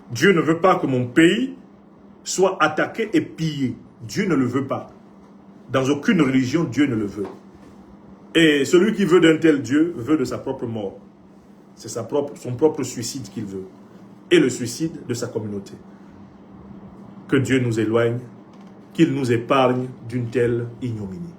Dieu ne veut pas que mon pays soit attaqué et pillé. Dieu ne le veut pas. Dans aucune religion, Dieu ne le veut. Et celui qui veut d'un tel Dieu veut de sa propre mort. C'est son propre suicide qu'il veut. Et le suicide de sa communauté. Que Dieu nous éloigne, qu'il nous épargne d'une telle ignominie.